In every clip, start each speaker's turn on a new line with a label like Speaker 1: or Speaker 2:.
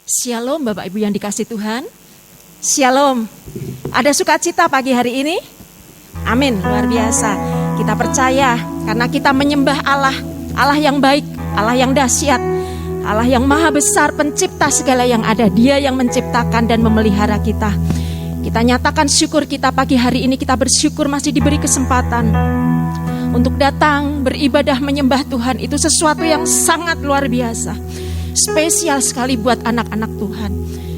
Speaker 1: Shalom Bapak Ibu yang dikasih Tuhan. Shalom. Ada sukacita pagi hari ini? Amin, luar biasa. Kita percaya karena kita menyembah Allah, Allah yang baik, Allah yang dahsyat, Allah yang maha besar, pencipta segala yang ada. Dia yang menciptakan dan memelihara kita. Kita nyatakan syukur kita pagi hari ini. Kita bersyukur masih diberi kesempatan untuk datang beribadah menyembah Tuhan. Itu sesuatu yang sangat luar biasa, spesial sekali buat anak-anak Tuhan.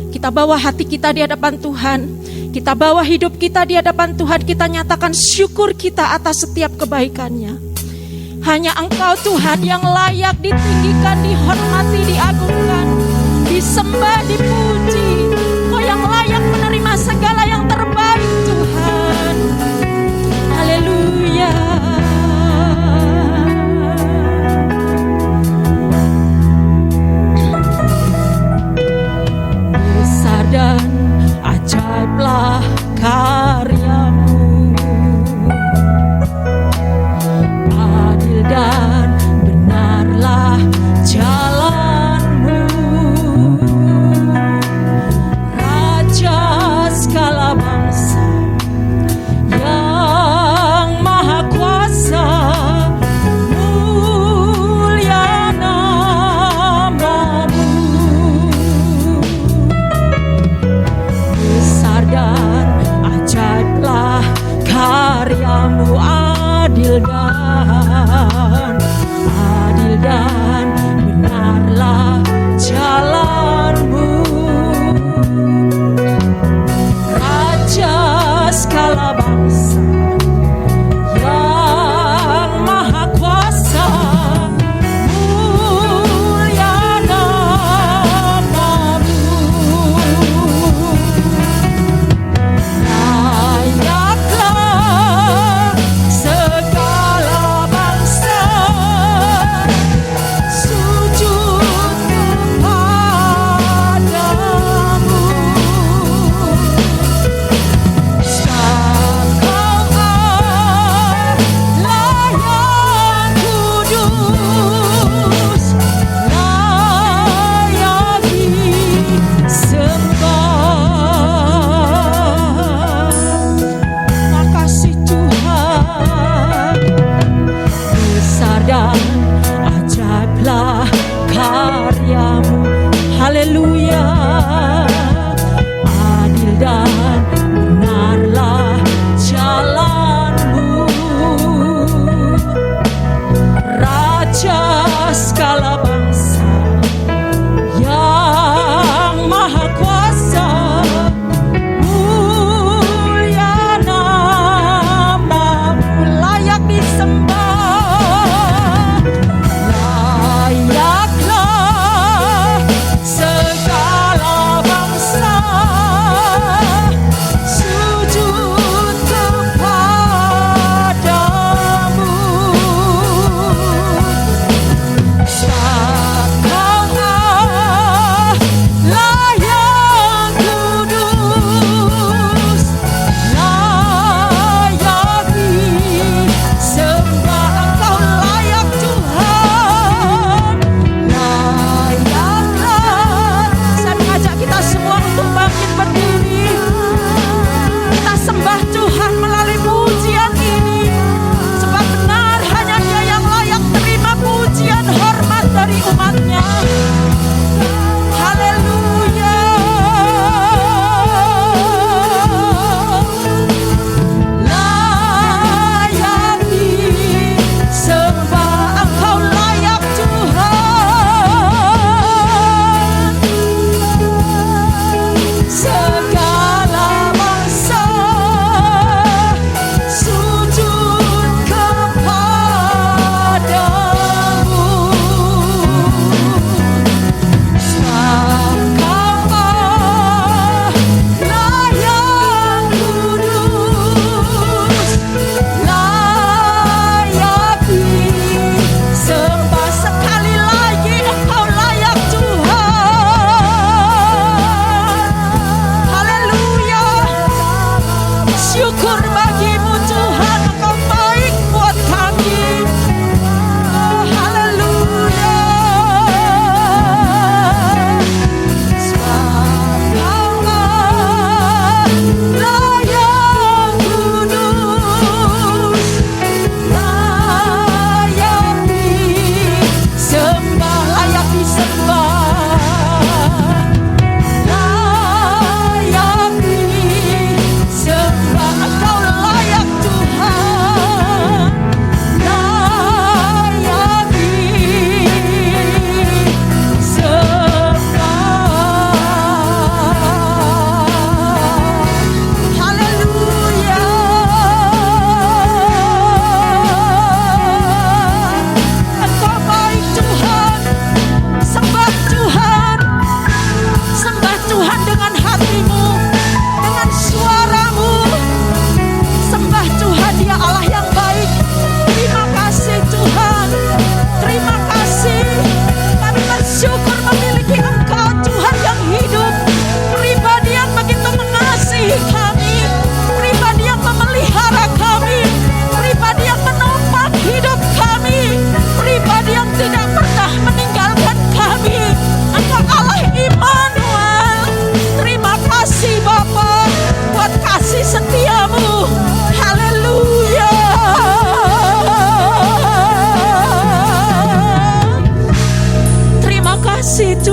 Speaker 1: Kita bawa hati kita di hadapan Tuhan, kita bawa hidup kita di hadapan Tuhan. Kita nyatakan syukur kita atas setiap kebaikannya. Hanya Engkau Tuhan yang layak ditinggikan, dihormati, diagungkan, disembah, dipuji. Engkau yang layak menerima segala yang terbaik Tuhan. Haleluya. Dan ajaiblah karyamu, adil dan benarlah jalanmu.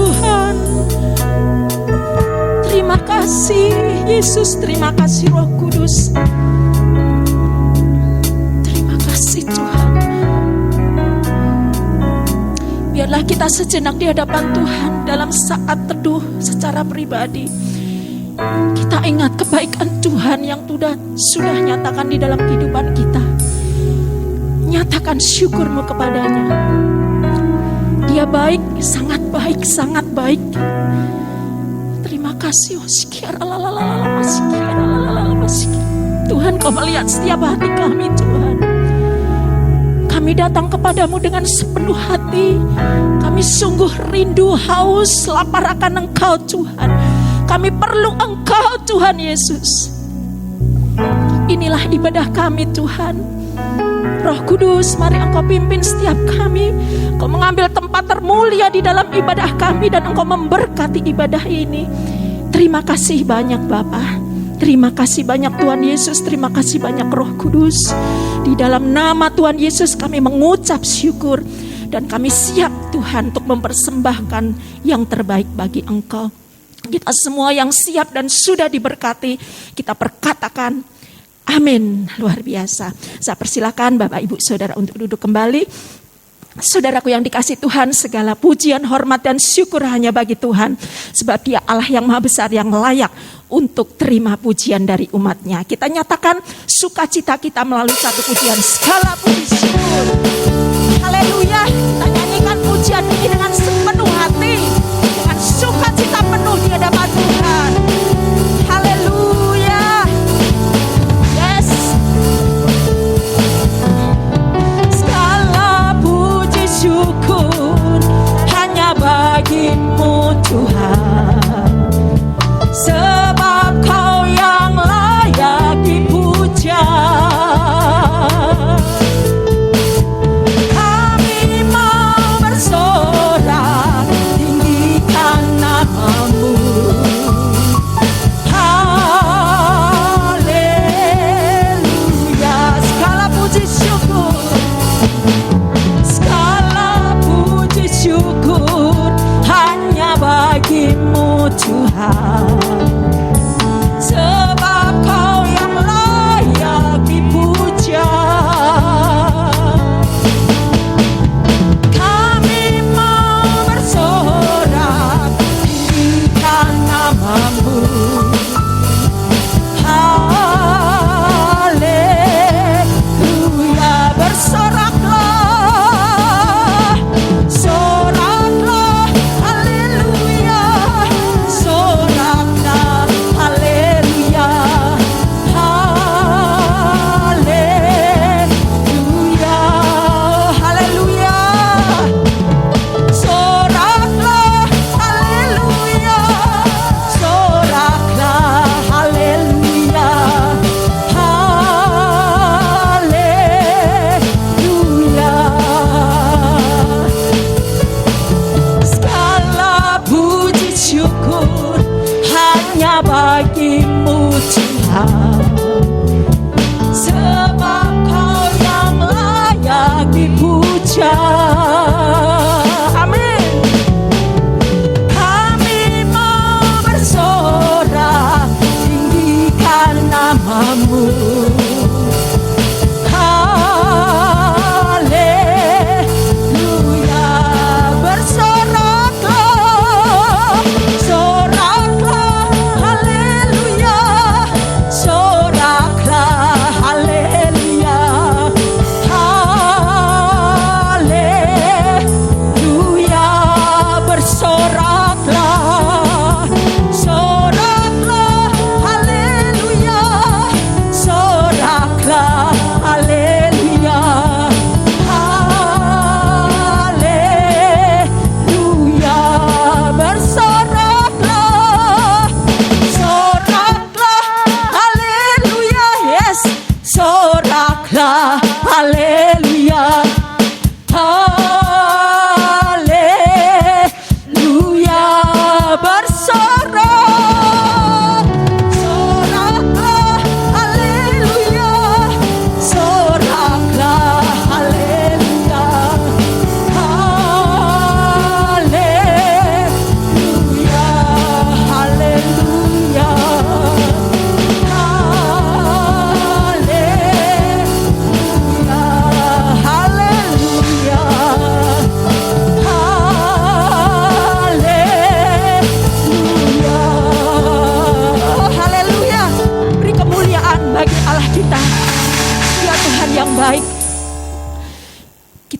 Speaker 1: Tuhan. Terima kasih Yesus, terima kasih Roh Kudus. Terima kasih Tuhan. Biarlah kita sejenak di hadapan Tuhan dalam saat teduh secara pribadi. Kita ingat kebaikan Tuhan yang sudah nyatakan di dalam kehidupan kita. Nyatakan syukurmu kepadanya. Dia baik, sangat baik, sangat baik. Terima kasih. Tuhan, Kau melihat setiap hati kami Tuhan. Kami datang kepadamu dengan sepenuh hati. Kami sungguh rindu, haus, lapar akan Engkau Tuhan. Kami perlu Engkau Tuhan Yesus. Inilah ibadah kami Tuhan. Roh Kudus, mari Engkau pimpin setiap kami. Engkau mengambil tempat termulia di dalam ibadah kami dan Engkau memberkati ibadah ini. Terima kasih banyak Bapa. Terima kasih banyak Tuhan Yesus. Terima kasih banyak Roh Kudus. Di dalam nama Tuhan Yesus kami mengucap syukur. Dan kami siap Tuhan untuk mempersembahkan yang terbaik bagi Engkau. Kita semua yang siap dan sudah diberkati, kita perkatakan amin. Luar biasa. Saya persilakan Bapak Ibu Saudara untuk duduk kembali. Saudaraku yang dikasih Tuhan, segala pujian, hormat dan syukur hanya bagi Tuhan. Sebab Dia Allah yang maha besar, yang layak untuk terima pujian dari umatnya. Kita nyatakan sukacita kita melalui satu pujian. Segala puji syukur. Haleluya. Kita nyanyikan pujian ini dengan sepenuh hati, dengan sukacita penuh di hadapan Tuhan. Haleluya. Yes. Segala puji syukur hanya bagi-Mu Tuhan. Sebab Kau yang layak dipuja. Kami mau bersorak, tinggikan nama-Mu. Haleluya. Segala puji syukur, segala puji syukur hanya bagi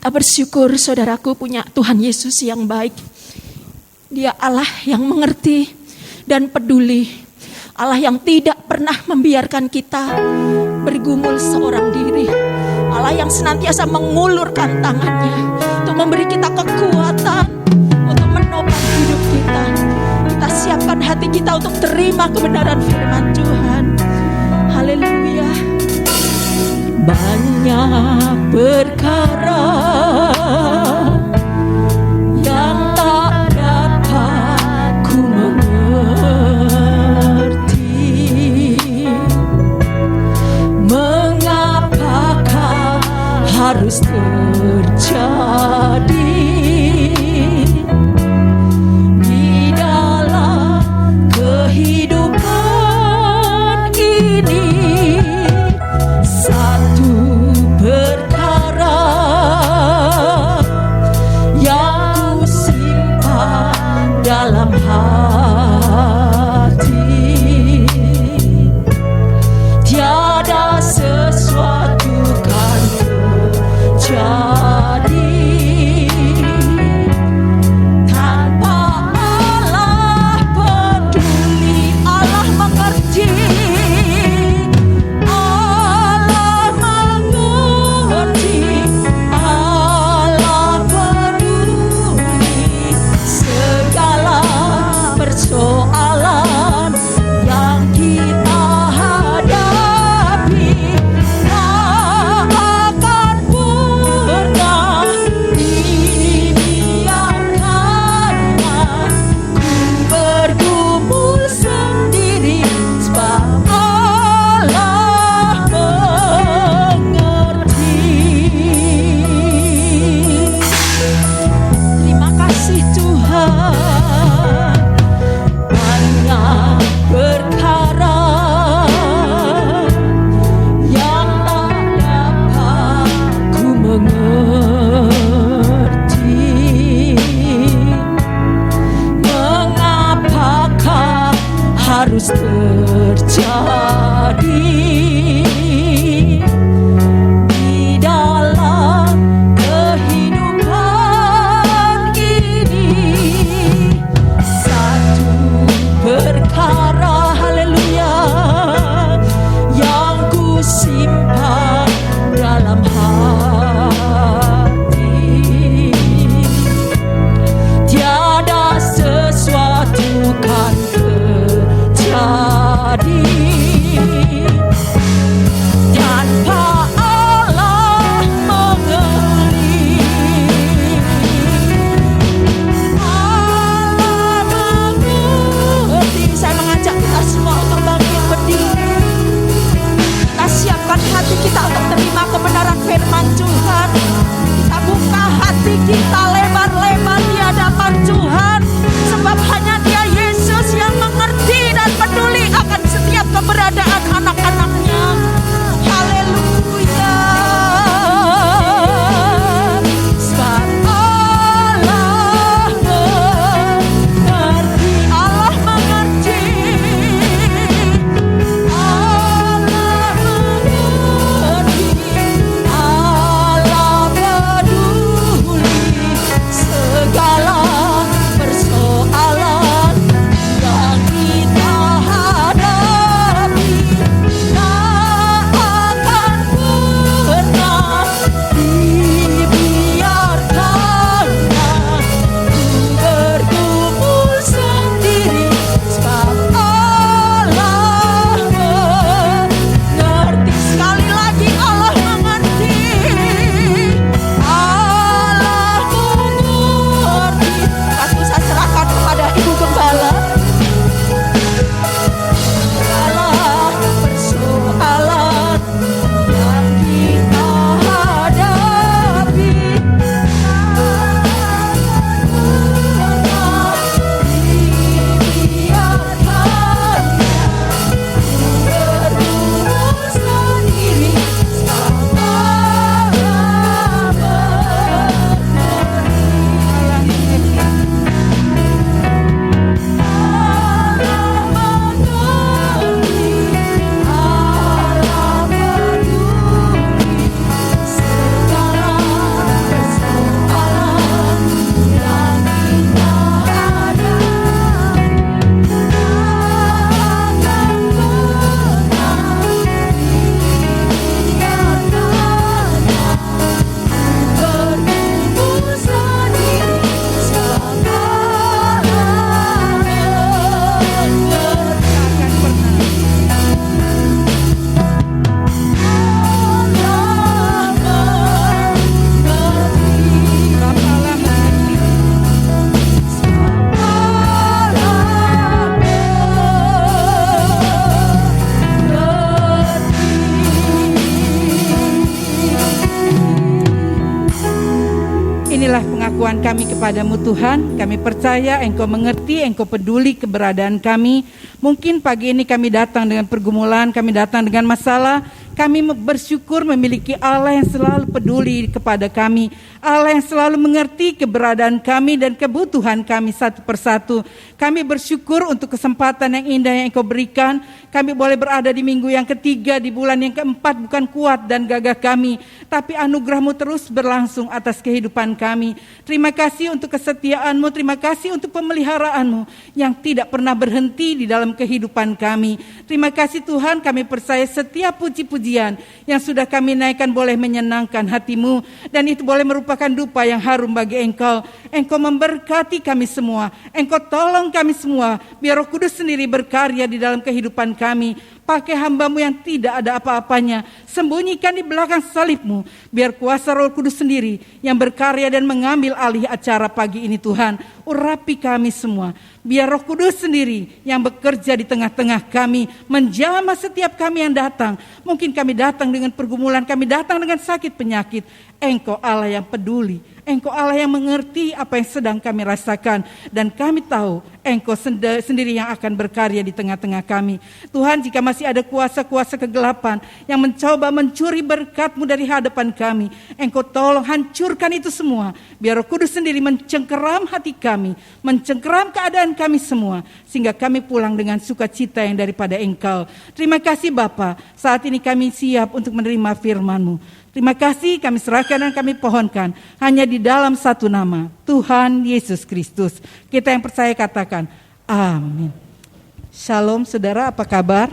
Speaker 1: Kita bersyukur saudaraku punya Tuhan Yesus yang baik. Dia Allah yang mengerti dan peduli. Allah yang tidak pernah membiarkan kita bergumul seorang diri. Allah yang senantiasa mengulurkan tangannya untuk memberi kita kekuatan untuk menopang hidup kita. Kita siapkan hati kita untuk terima kebenaran firman Tuhan. Haleluya. Banyak perkara yang tak dapat ku mengerti. Mengapakah harus terjadi di dalam kehidupan ini? Satu perkara yang ku simpan dalam hati, tiada sesuatu kan terjadi tanpa Allah peduli. Allah mengerti, Allah mengerti, Allah peduli segala persoalan yang kita hadapi. Tak akan pernah dibiarkannya ku bergumul sendiri, sebab Allah mengerti. Terima kasih Tuhan. Banyak perkara yang tak dapat ku mengerti. Mengapakah harus terjadi di dalam kehidupan ini? Satu perkara, haleluya, yang ku simpan dalam hati, tiada sesuatu kan terjadi
Speaker 2: iman kami kepadamu Tuhan. Kami percaya Engkau mengerti, Engkau peduli keberadaan kami. Mungkin pagi ini kami datang dengan pergumulan, kami datang dengan masalah. Kami bersyukur memiliki Allah yang selalu peduli kepada kami. Allah yang selalu mengerti keberadaan kami dan kebutuhan kami satu persatu. Kami bersyukur untuk kesempatan yang indah yang Engkau berikan. Kami boleh berada di minggu yang ketiga, di bulan yang keempat, bukan kuat dan gagah kami, tapi anugerah-Mu terus berlangsung atas kehidupan kami. Terima kasih untuk kesetiaan-Mu, terima kasih untuk pemeliharaan-Mu yang tidak pernah berhenti di dalam kehidupan kami. Terima kasih Tuhan, kami percaya setiap puji-pujian yang sudah kami naikkan boleh menyenangkan hati-Mu, dan itu boleh merupakan dupa yang harum bagi Engkau. Engkau memberkati kami semua, Engkau tolong kami semua, biar Roh Kudus sendiri berkarya di dalam kehidupan kami. Pakai hamba-Mu yang tidak ada apa-apanya, sembunyikan di belakang salib-Mu, biar kuasa Roh Kudus sendiri yang berkarya dan mengambil alih acara pagi ini Tuhan. Urapi kami semua, biar Roh Kudus sendiri yang bekerja di tengah-tengah kami, menjamah setiap kami yang datang. Mungkin kami datang dengan pergumulan, kami datang dengan sakit penyakit. Engkau Allah yang peduli, Engkau Allah yang mengerti apa yang sedang kami rasakan, dan kami tahu Engkau sendiri yang akan berkarya di tengah-tengah kami. Tuhan, jika masih ada kuasa-kuasa kegelapan yang mencoba mencuri berkat-Mu dari hadapan kami, Engkau tolong hancurkan itu semua, biar Roh Kudus sendiri mencengkeram hati kami, mencengkeram keadaan kami semua, sehingga kami pulang dengan sukacita yang daripada Engkau. Terima kasih Bapa, saat ini kami siap untuk menerima firman-Mu. Terima kasih, kami serahkan dan kami pohonkan hanya di dalam satu nama, Tuhan Yesus Kristus. Kita yang percaya katakan, amin. Shalom saudara, apa kabar?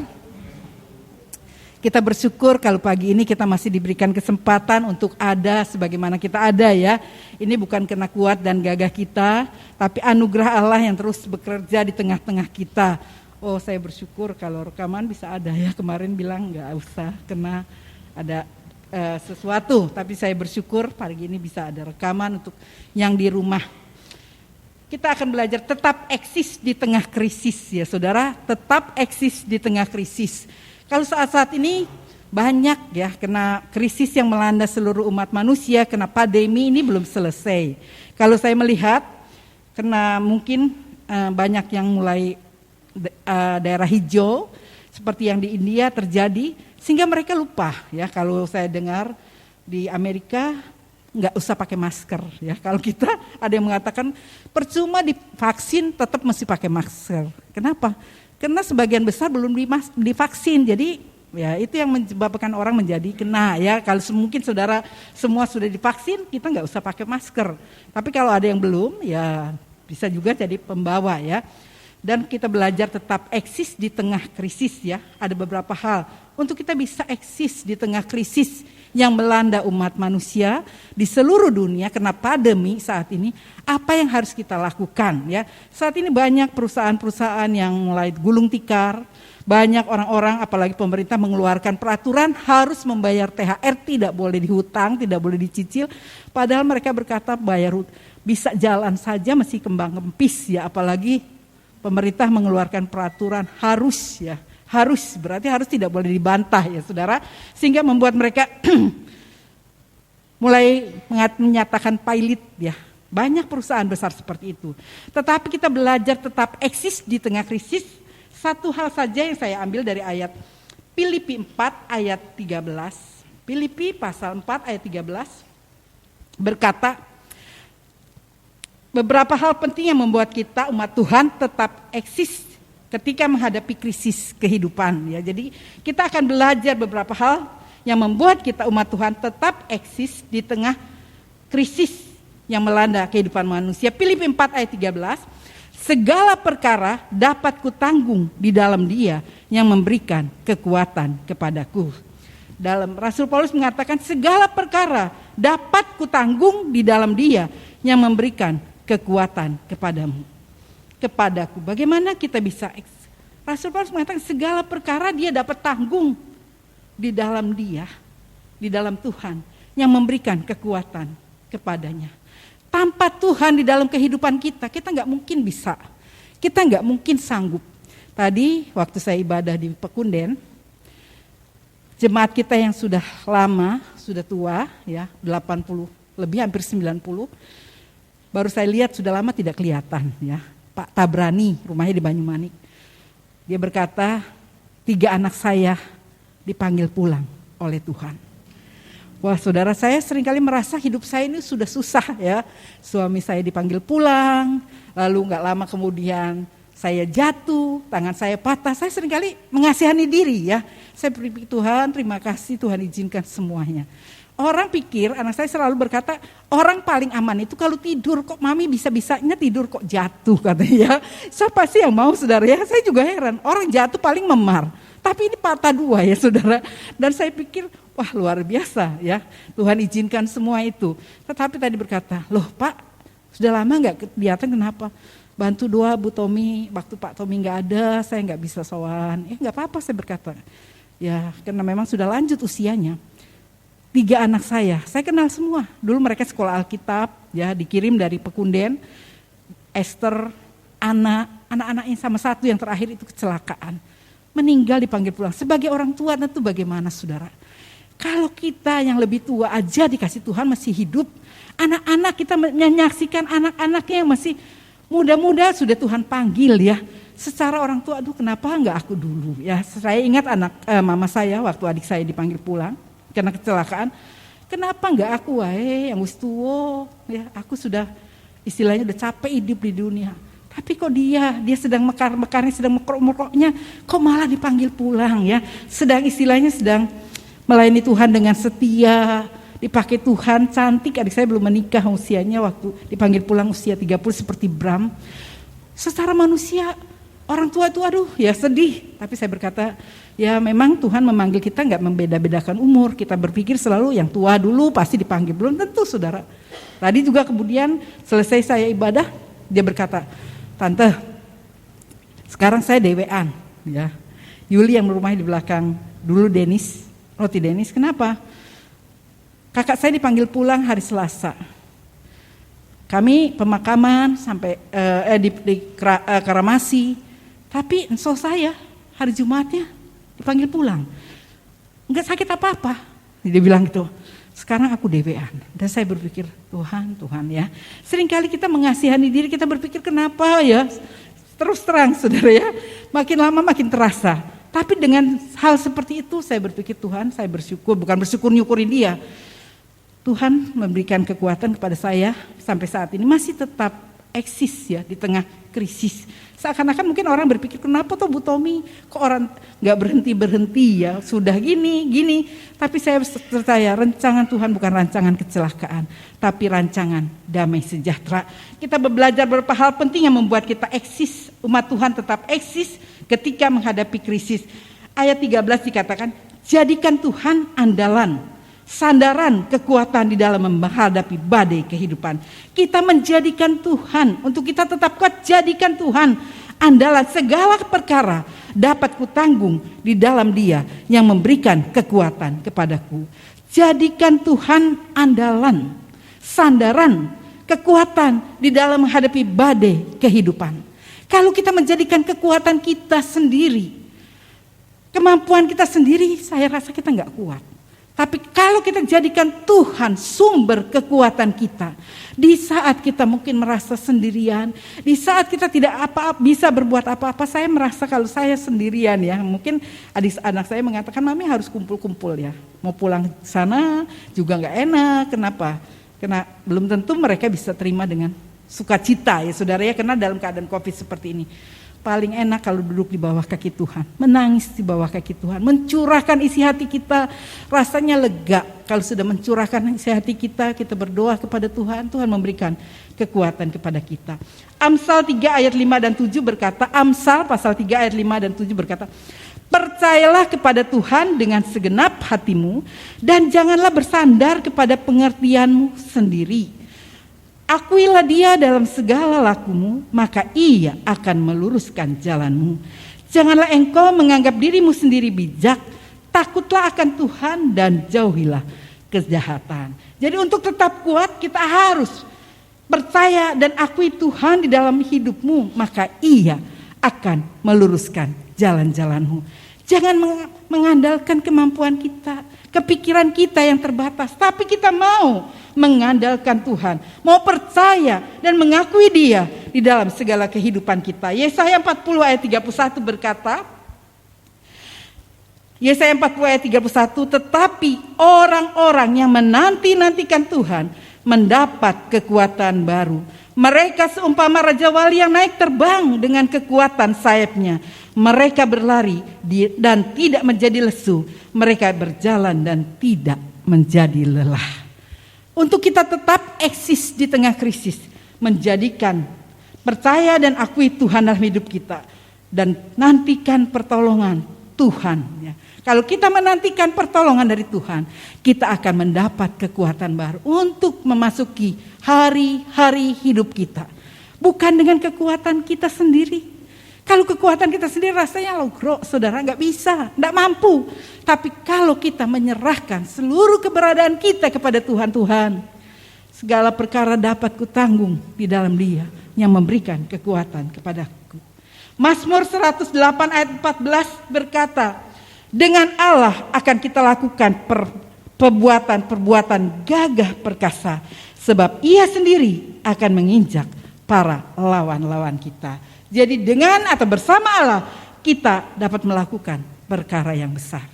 Speaker 2: Kita bersyukur kalau pagi ini kita masih diberikan kesempatan untuk ada sebagaimana kita ada ya. Ini bukan karena kuat dan gagah kita, tapi anugerah Allah yang terus bekerja di tengah-tengah kita. Oh, saya bersyukur kalau rekaman bisa ada ya. Kemarin bilang nggak usah kena ada sesuatu, tapi saya bersyukur pagi ini bisa ada rekaman untuk yang di rumah. Kita akan belajar tetap eksis di tengah krisis ya saudara, tetap eksis di tengah krisis. Kalau saat-saat ini banyak ya kena krisis yang melanda seluruh umat manusia, kena pandemi ini belum selesai. Kalau saya melihat kena mungkin banyak yang mulai daerah hijau seperti yang di India terjadi, sehingga mereka lupa ya. Kalau saya dengar di Amerika nggak usah pakai masker ya. Kalau kita ada yang mengatakan percuma divaksin tetap mesti pakai masker. Kenapa? Karena sebagian besar belum divaksin. Jadi ya itu yang menyebabkan orang menjadi kena ya. Kalau mungkin saudara semua sudah divaksin, kita nggak usah pakai masker. Tapi kalau ada yang belum ya bisa juga jadi pembawa ya. Dan kita belajar tetap eksis di tengah krisis ya. Ada beberapa hal untuk kita bisa eksis di tengah krisis yang melanda umat manusia di seluruh dunia karena pandemi saat ini. Apa yang harus kita lakukan ya? Saat ini banyak perusahaan-perusahaan yang mulai gulung tikar. Banyak orang-orang apalagi pemerintah mengeluarkan peraturan harus membayar THR, tidak boleh dihutang, tidak boleh dicicil. Padahal mereka berkata bayar bisa jalan saja masih kembang kempis ya, apalagi pemerintah mengeluarkan peraturan harus ya, harus berarti harus tidak boleh dibantah ya saudara, sehingga membuat mereka mulai menyatakan pilot ya. Banyak perusahaan besar seperti itu. Tetapi kita belajar tetap eksis di tengah krisis. Satu hal saja yang saya ambil dari ayat Filipi 4 ayat 13. Filipi pasal 4 ayat 13 berkata, beberapa hal penting yang membuat kita umat Tuhan tetap eksis ketika menghadapi krisis kehidupan ya. Jadi kita akan belajar beberapa hal yang membuat kita umat Tuhan tetap eksis di tengah krisis yang melanda kehidupan manusia. Filipi 4 ayat 13, segala perkara dapat kutanggung di dalam Dia yang memberikan kekuatan kepadaku. Dalam Rasul Paulus mengatakan segala perkara dapat kutanggung di dalam Dia yang memberikan kekuatan kepadaku. Bagaimana kita bisa Rasul Paulus mengatakan segala perkara dia dapat tanggung di dalam Dia, di dalam Tuhan yang memberikan kekuatan kepadanya. Tanpa Tuhan di dalam kehidupan kita nggak mungkin bisa, kita nggak mungkin sanggup. Tadi waktu saya ibadah di Pekunden, jemaat kita yang sudah lama, sudah tua ya, 80 lebih hampir 90, Baru saya lihat sudah lama tidak kelihatan ya. Pak Tabrani, rumahnya di Banyumanik. Dia berkata, 3 anak saya dipanggil pulang oleh Tuhan. Wah, saudara, saya seringkali merasa hidup saya ini sudah susah ya. Suami saya dipanggil pulang, lalu gak lama kemudian saya jatuh, tangan saya patah. Saya seringkali mengasihani diri ya. Saya berpikir, Tuhan terima kasih, Tuhan izinkan semuanya. Orang pikir, anak saya selalu berkata, orang paling aman itu kalau tidur, kok mami bisa-bisanya tidur kok jatuh katanya ya. Siapa sih yang mau, saudara ya? Saya juga heran, orang jatuh paling memar. Tapi ini patah 2 ya saudara. Dan saya pikir, wah luar biasa ya. Tuhan izinkan semua itu. Tetapi tadi berkata, loh Pak, sudah lama gak kelihatan, kenapa? Bantu doa Bu Tommy, waktu Pak Tommy gak ada, saya gak bisa sowan. Gak apa-apa, saya berkata. Ya karena memang sudah lanjut usianya. 3 anak saya kenal semua. Dulu mereka sekolah Alkitab, ya dikirim dari Pekunden. Esther, anak-anaknya sama satu yang terakhir itu kecelakaan. Meninggal dipanggil pulang. Sebagai orang tua tentu bagaimana saudara? Kalau kita yang lebih tua aja dikasih Tuhan masih hidup. Anak-anak kita menyaksikan anak-anaknya yang masih muda-muda sudah Tuhan panggil ya. Secara orang tua, aduh kenapa enggak aku dulu ya. Saya ingat mama saya waktu adik saya dipanggil pulang. Karena kecelakaan, kenapa enggak aku yang wis tua, ya aku sudah istilahnya udah capek hidup di dunia. Tapi kok dia sedang mekar-mekarnya, sedang mekrok-mekroknya, kok malah dipanggil pulang ya. Sedang melayani Tuhan dengan setia, dipakai Tuhan, cantik. Adik saya belum menikah usianya waktu dipanggil pulang usia 30 seperti Bram. Secara manusia, orang tua itu aduh ya sedih. Tapi saya berkata, ya memang Tuhan memanggil kita gak membeda-bedakan umur. Kita berpikir selalu yang tua dulu pasti dipanggil. Belum tentu saudara. Tadi juga kemudian selesai saya ibadah, dia berkata, Tante, sekarang saya dewean. Ya. Yuli yang rumahnya di belakang, dulu Denis, Roti Denis, kenapa? Kakak saya dipanggil pulang hari Selasa. Kami pemakaman sampai di Karamasi. Tapi enso saya hari Jumatnya dipanggil pulang. Enggak sakit apa-apa. Dia bilang gitu. Sekarang aku dewean. Dan saya berpikir, Tuhan ya. Seringkali kita mengasihani diri, kita berpikir kenapa ya. Terus terang saudara ya. Makin lama makin terasa. Tapi dengan hal seperti itu saya berpikir, Tuhan saya bersyukur. Bukan bersyukur nyukurin dia. Tuhan memberikan kekuatan kepada saya sampai saat ini masih tetap eksis ya di tengah krisis. Seakan-akan mungkin orang berpikir kenapa tuh Bu Tommy kok orang gak berhenti ya sudah gini. Tapi saya percaya rancangan Tuhan bukan rancangan kecelakaan tapi rancangan damai sejahtera. Kita belajar beberapa hal penting yang membuat kita eksis, umat Tuhan tetap eksis ketika menghadapi krisis. Ayat 13 dikatakan jadikan Tuhan andalan, sandaran kekuatan di dalam menghadapi badai kehidupan. Kita menjadikan Tuhan, untuk kita tetap kuat, jadikan Tuhan andalan, segala perkara dapat kutanggung di dalam Dia yang memberikan kekuatan kepadaku. Jadikan Tuhan andalan, sandaran, kekuatan di dalam menghadapi badai kehidupan. Kalau kita menjadikan kekuatan kita sendiri, kemampuan kita sendiri, saya rasa kita gak kuat. Tapi kalau kita jadikan Tuhan sumber kekuatan kita, di saat kita mungkin merasa sendirian, di saat kita tidak bisa berbuat apa-apa, saya merasa kalau saya sendirian ya, mungkin anak saya mengatakan mami harus kumpul-kumpul ya, mau pulang sana juga gak enak, kenapa? Karena belum tentu mereka bisa terima dengan sukacita ya saudara ya, karena dalam keadaan COVID seperti ini. Paling enak kalau duduk di bawah kaki Tuhan, menangis di bawah kaki Tuhan, mencurahkan isi hati kita, rasanya lega. Kalau sudah mencurahkan isi hati kita, kita berdoa kepada Tuhan, Tuhan memberikan kekuatan kepada kita. Amsal 3 ayat 5 dan 7 berkata, Amsal pasal 3 ayat 5 dan 7 berkata, percayalah kepada Tuhan dengan segenap hatimu dan janganlah bersandar kepada pengertianmu sendiri. Akuilah Dia dalam segala lakumu, maka Ia akan meluruskan jalanmu. Janganlah engkau menganggap dirimu sendiri bijak, takutlah akan Tuhan dan jauhilah kejahatan. Jadi untuk tetap kuat kita harus percaya dan akui Tuhan di dalam hidupmu, maka Ia akan meluruskan jalan-jalanmu. Jangan mengandalkan kemampuan kita, kepikiran kita yang terbatas, tapi kita mau mengandalkan Tuhan, mau percaya dan mengakui Dia di dalam segala kehidupan kita. Yesaya 40 ayat 31 berkata, Yesaya 40 ayat 31, tetapi orang-orang yang menanti-nantikan Tuhan mendapat kekuatan baru. Mereka seumpama Raja Wali yang naik terbang dengan kekuatan sayapnya. Mereka berlari dan tidak menjadi lesu. Mereka berjalan dan tidak menjadi lelah. Untuk kita tetap eksis di tengah krisis, menjadikan percaya dan akui Tuhan dalam hidup kita, dan nantikan pertolongan Tuhan. Kalau kita menantikan pertolongan dari Tuhan, kita akan mendapat kekuatan baru untuk memasuki hari-hari hidup kita. Bukan dengan kekuatan kita sendiri. Kalau kekuatan kita sendiri rasanya logro, saudara, gak bisa, gak mampu. Tapi kalau kita menyerahkan seluruh keberadaan kita kepada Tuhan, segala perkara dapat kutanggung di dalam Dia yang memberikan kekuatan kepadaku. Mazmur 108 ayat 14 berkata, dengan Allah akan kita lakukan perbuatan-perbuatan gagah perkasa, sebab Ia sendiri akan menginjak para lawan-lawan kita. Jadi dengan atau bersama Allah kita dapat melakukan perkara yang besar.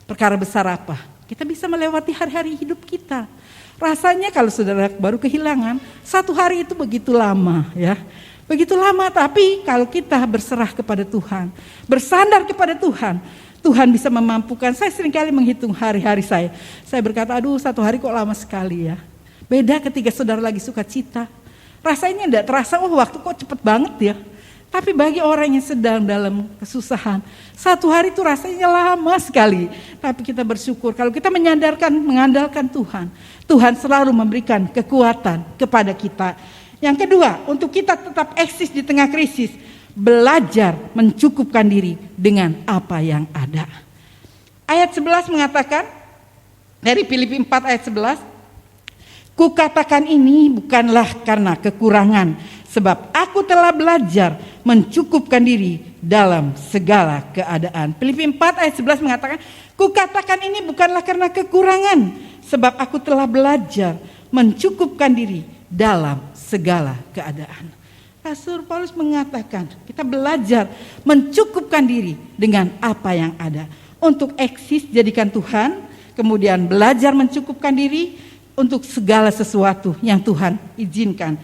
Speaker 2: Perkara besar apa? Kita bisa melewati hari-hari hidup kita. Rasanya kalau saudara baru kehilangan, satu hari itu begitu lama ya. Begitu lama, tapi kalau kita berserah kepada Tuhan, bersandar kepada Tuhan, Tuhan bisa memampukan. Saya seringkali menghitung hari-hari saya. Saya berkata, aduh satu hari kok lama sekali ya. Beda ketika saudara lagi sukacita. Rasanya tidak terasa, oh waktu kok cepet banget ya. Tapi bagi orang yang sedang dalam kesusahan, satu hari itu rasanya lama sekali. Tapi kita bersyukur kalau kita mengandalkan Tuhan. Tuhan selalu memberikan kekuatan kepada kita. Yang kedua, untuk kita tetap eksis di tengah krisis, belajar mencukupkan diri dengan apa yang ada. Ayat 11 mengatakan, dari Filipi 4 ayat 11, kukatakan ini bukanlah karena kekurangan, sebab aku telah belajar mencukupkan diri dalam segala keadaan. Filipi 4 ayat 11 mengatakan, kukatakan ini bukanlah karena kekurangan, sebab aku telah belajar mencukupkan diri dalam segala keadaan. Rasul Paulus mengatakan, kita belajar mencukupkan diri dengan apa yang ada. Untuk eksis jadikan Tuhan, kemudian belajar mencukupkan diri untuk segala sesuatu yang Tuhan izinkan.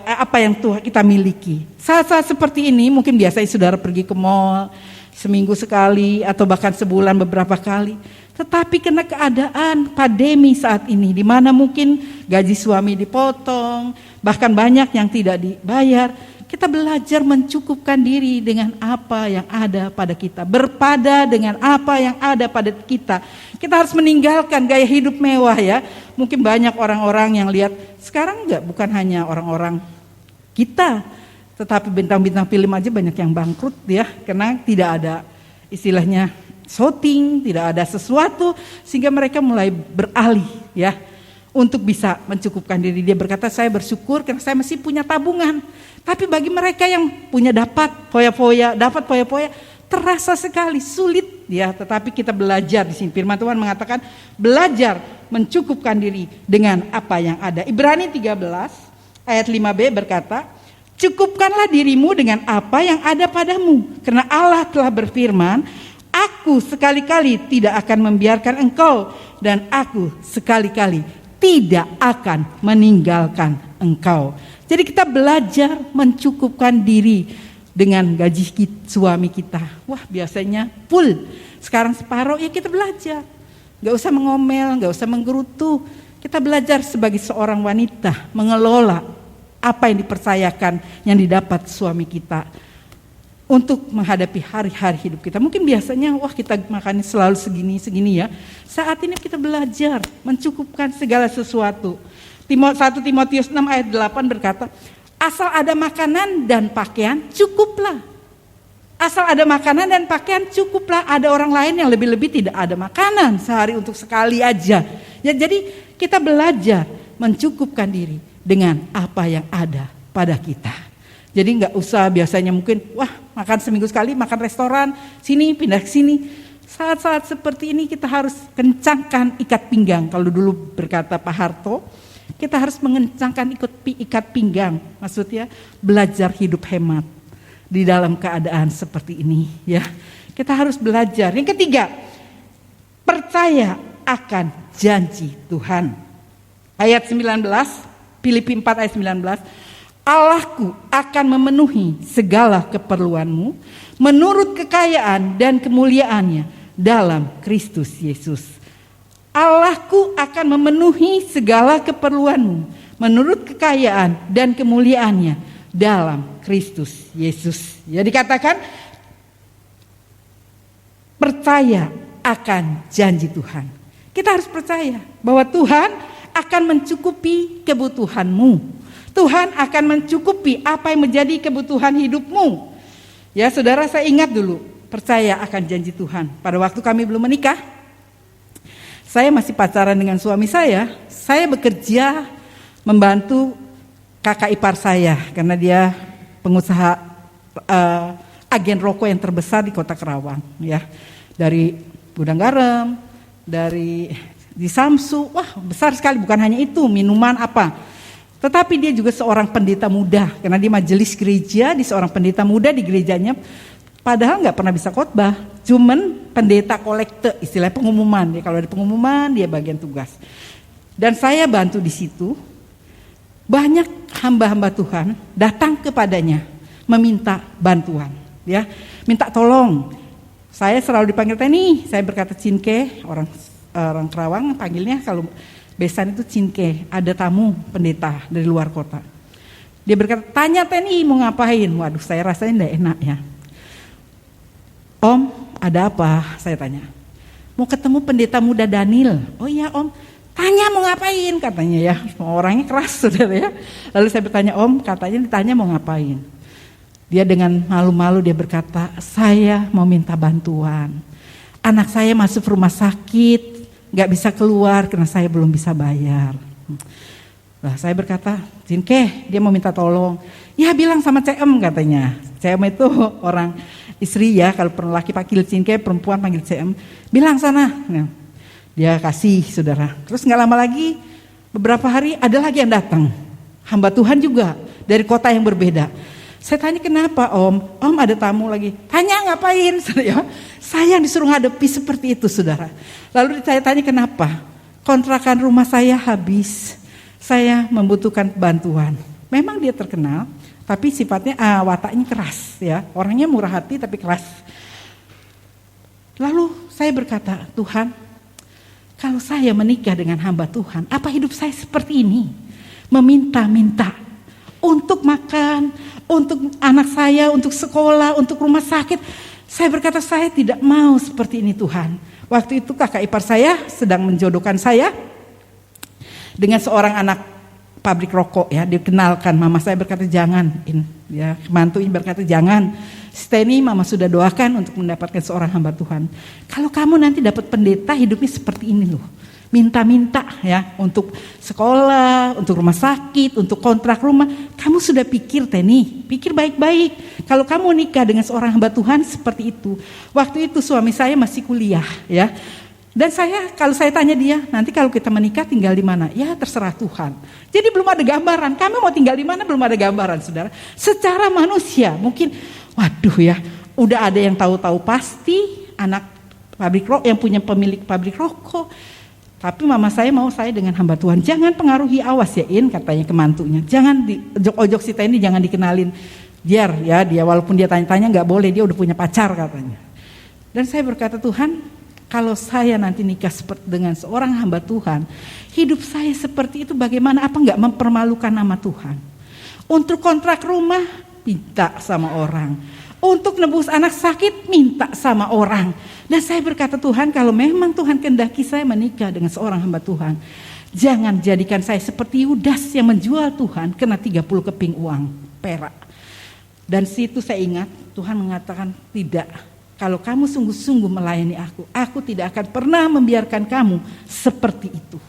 Speaker 2: Apa yang Tuhan kita miliki. Saat-saat seperti ini mungkin biasanya saudara pergi ke mall seminggu sekali atau bahkan sebulan beberapa kali. Tetapi karena keadaan pandemi saat ini, di mana mungkin gaji suami dipotong, bahkan banyak yang tidak dibayar, kita belajar mencukupkan diri dengan apa yang ada pada kita, berpada dengan apa yang ada pada kita. Kita harus meninggalkan gaya hidup mewah ya. Mungkin banyak orang-orang yang lihat sekarang bukan hanya orang-orang kita, tetapi bintang-bintang film aja banyak yang bangkrut ya, karena tidak ada istilahnya shooting, tidak ada sesuatu, sehingga mereka mulai beralih ya untuk bisa mencukupkan diri. Dia berkata, saya bersyukur karena saya masih punya tabungan. Tapi bagi mereka yang punya dapat foya-foya, terasa sekali sulit ya. Tetapi kita belajar di sini. Firman Tuhan mengatakan belajar mencukupkan diri dengan apa yang ada. Ibrani 13 ayat 5b berkata, cukupkanlah dirimu dengan apa yang ada padamu, karena Allah telah berfirman, aku sekali-kali tidak akan membiarkan engkau, dan aku sekali-kali tidak akan meninggalkan engkau. Jadi kita belajar mencukupkan diri dengan gaji suami kita. Wah biasanya full, sekarang separuh, ya kita belajar. Gak usah mengomel, gak usah menggerutu. Kita belajar sebagai seorang wanita mengelola apa yang dipercayakan, yang didapat suami kita, untuk menghadapi hari-hari hidup kita. Mungkin biasanya kita makannya selalu segini ya. Saat ini kita belajar mencukupkan segala sesuatu. 1 Timotius 6 ayat 8 berkata, asal ada makanan dan pakaian cukuplah. Asal ada makanan dan pakaian cukuplah. Ada orang lain yang lebih-lebih tidak ada makanan, sehari untuk sekali aja. Ya, jadi kita belajar mencukupkan diri dengan apa yang ada pada kita. Jadi nggak usah biasanya mungkin, wah makan seminggu sekali, makan restoran, sini pindah ke sini. Saat-saat seperti ini kita harus kencangkan ikat pinggang. Kalau dulu berkata Pak Harto, kita harus mengencangkan ikat pinggang. Maksudnya belajar hidup hemat di dalam keadaan seperti ini. Ya, kita harus belajar. Yang ketiga, percaya akan janji Tuhan. Ayat 19, Filipi 4 ayat 19. Allahku akan memenuhi segala keperluanmu menurut kekayaan dan kemuliaannya dalam Kristus Yesus. Allahku akan memenuhi segala keperluanmu menurut kekayaan dan kemuliaannya dalam Kristus Yesus. Ya, dikatakan percaya akan janji Tuhan. Kita harus percaya bahwa Tuhan akan mencukupi kebutuhanmu. Tuhan akan mencukupi apa yang menjadi kebutuhan hidupmu. Ya, saudara, saya ingat dulu, percaya akan janji Tuhan. Pada waktu kami belum menikah, saya masih pacaran dengan suami saya bekerja membantu kakak ipar saya karena dia pengusaha agen rokok yang terbesar di Kota Kerawang, ya. Dari gudang garam, di Samsu, wah besar sekali, bukan hanya itu, minuman apa. Tetapi dia juga seorang pendeta muda, karena dia majelis gereja, di seorang pendeta muda di gerejanya, padahal nggak pernah bisa khotbah, cuman pendeta kolekte, istilah pengumuman. Dia kalau ada pengumuman dia bagian tugas. Dan saya bantu di situ. Banyak hamba-hamba Tuhan datang kepadanya meminta bantuan, ya, minta tolong. Saya selalu dipanggil Teni, saya berkata Cinke, orang Kerawang panggilnya kalau besan itu Cinke, ada tamu pendeta dari luar kota. Dia berkata, tanya Teni mau ngapain? Waduh, saya rasanya enggak enak ya. Om, ada apa? Saya tanya. Mau ketemu pendeta muda Daniel. Oh iya Om, tanya mau ngapain? Katanya ya, orangnya keras saudara ya. Lalu saya bertanya, Om, katanya ditanya mau ngapain? Dia dengan malu-malu dia berkata, saya mau minta bantuan. Anak saya masuk rumah sakit, gak bisa keluar karena saya belum bisa bayar. Nah, saya berkata, Cinke, dia mau minta tolong. Ya bilang sama CM katanya. CM itu orang istri ya, kalau laki panggil Cinke, perempuan panggil CM. Bilang sana. Nah, dia kasih saudara. Terus gak lama lagi, beberapa hari ada lagi yang datang. Hamba Tuhan juga dari kota yang berbeda. Saya tanya kenapa Om? Om ada tamu lagi. Tanya ngapain? Saya yang disuruh ngadepi seperti itu saudara. Lalu saya tanya kenapa? Kontrakan rumah saya habis. Saya membutuhkan bantuan. Memang dia terkenal, tapi sifatnya wataknya keras ya. Orangnya murah hati tapi keras. Lalu saya berkata, Tuhan, kalau saya menikah dengan hamba Tuhan, apa hidup saya seperti ini? Meminta-minta untuk makan, untuk anak saya, untuk sekolah, untuk rumah sakit. Saya berkata, saya tidak mau seperti ini Tuhan. Waktu itu kakak ipar saya sedang menjodohkan saya dengan seorang anak pabrik rokok ya. Dikenalkan, mama saya berkata jangan, ya mantu ini berkata jangan. Steny, mama sudah doakan untuk mendapatkan seorang hamba Tuhan. Kalau kamu nanti dapat pendeta, hidupnya seperti ini loh. Minta-minta ya, untuk sekolah, untuk rumah sakit, untuk kontrak rumah. Kamu sudah pikir Teni, pikir baik-baik. Kalau kamu nikah dengan seorang hamba Tuhan seperti itu. Waktu itu suami saya masih kuliah ya. Dan kalau saya tanya dia, nanti kalau kita menikah tinggal di mana? Ya terserah Tuhan. Jadi belum ada gambaran, kami mau tinggal di mana belum ada gambaran saudara. Secara manusia mungkin, waduh ya, udah ada yang tahu-tahu pasti anak pabrik rokok, yang punya pemilik pabrik rokok. Tapi mama saya mau saya dengan hamba Tuhan. Jangan pengaruhi, awas ya katanya ke mantunya. Jangan ojok si Teni, jangan dikenalin. Biar ya dia walaupun dia tanya-tanya gak boleh, dia udah punya pacar katanya. Dan saya berkata, Tuhan, kalau saya nanti nikah dengan seorang hamba Tuhan, hidup saya seperti itu bagaimana? Apa gak mempermalukan nama Tuhan? Untuk kontrak rumah, minta sama orang. Untuk nebus anak sakit, minta sama orang. Dan saya berkata, Tuhan, kalau memang Tuhan kehendaki saya menikah dengan seorang hamba Tuhan, jangan jadikan saya seperti Yudas yang menjual Tuhan kena 30 keping uang perak. Dan situ saya ingat Tuhan mengatakan, tidak, kalau kamu sungguh-sungguh melayani aku tidak akan pernah membiarkan kamu seperti itu.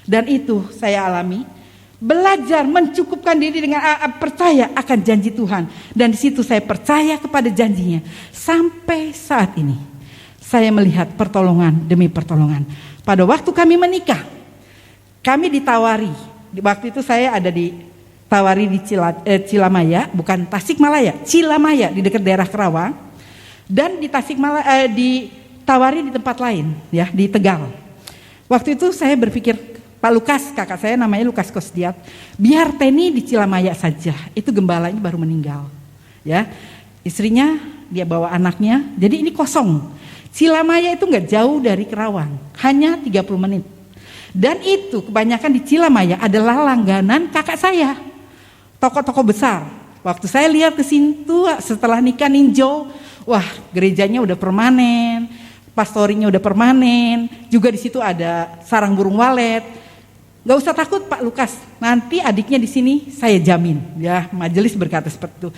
Speaker 2: Dan itu saya alami. Belajar mencukupkan diri dengan percaya akan janji Tuhan. Dan di situ saya percaya kepada janjinya. Sampai saat ini saya melihat pertolongan demi pertolongan. Pada waktu kami menikah, kami ditawari. Waktu itu saya ada ditawari di Cilamaya, bukan Tasikmalaya, Cilamaya di dekat daerah Kerawang. Dan di Tasikmalaya ditawari di tempat lain, ya, di Tegal. Waktu itu saya berpikir, Pak Lukas, kakak saya namanya Lukas Kosdiat, biar Teni di Cilamaya saja. Itu gembalanya baru meninggal, ya. Istrinya dia bawa anaknya, jadi ini kosong. Cilamaya itu nggak jauh dari Kerawang, hanya 30 menit. Dan itu kebanyakan di Cilamaya adalah langganan kakak saya, toko-toko besar. Waktu saya lihat ke situ setelah nikah ninjau, wah gerejanya udah permanen, pastorinya udah permanen, juga di situ ada sarang burung walet. Gak usah takut Pak Lukas, nanti adiknya di sini saya jamin, ya majelis berkata seperti itu.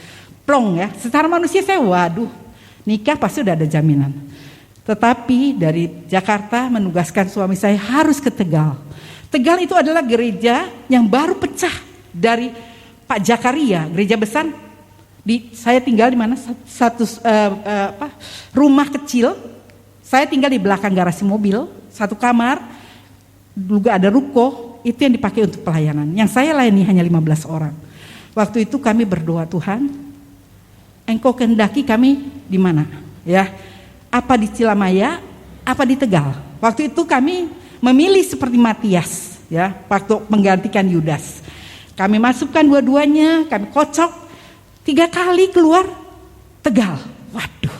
Speaker 2: Plong ya, secara manusia saya waduh, nikah pasti udah ada jaminan. Tetapi dari Jakarta menugaskan suami saya harus ke Tegal. Tegal itu adalah gereja yang baru pecah dari Pak Jakaria, gereja besar. Saya tinggal di mana? Rumah kecil. Saya tinggal di belakang garasi mobil, satu kamar, juga ada ruko, itu yang dipakai untuk pelayanan. Yang saya layani hanya 15 orang. Waktu itu kami berdoa, Tuhan, Engkau kehendaki kami di mana? Ya, apa di Cilamaya, apa di Tegal? Waktu itu kami memilih seperti Matias, ya, waktu menggantikan Yudas. Kami masukkan dua-duanya, kami kocok, 3 kali keluar Tegal. Waduh,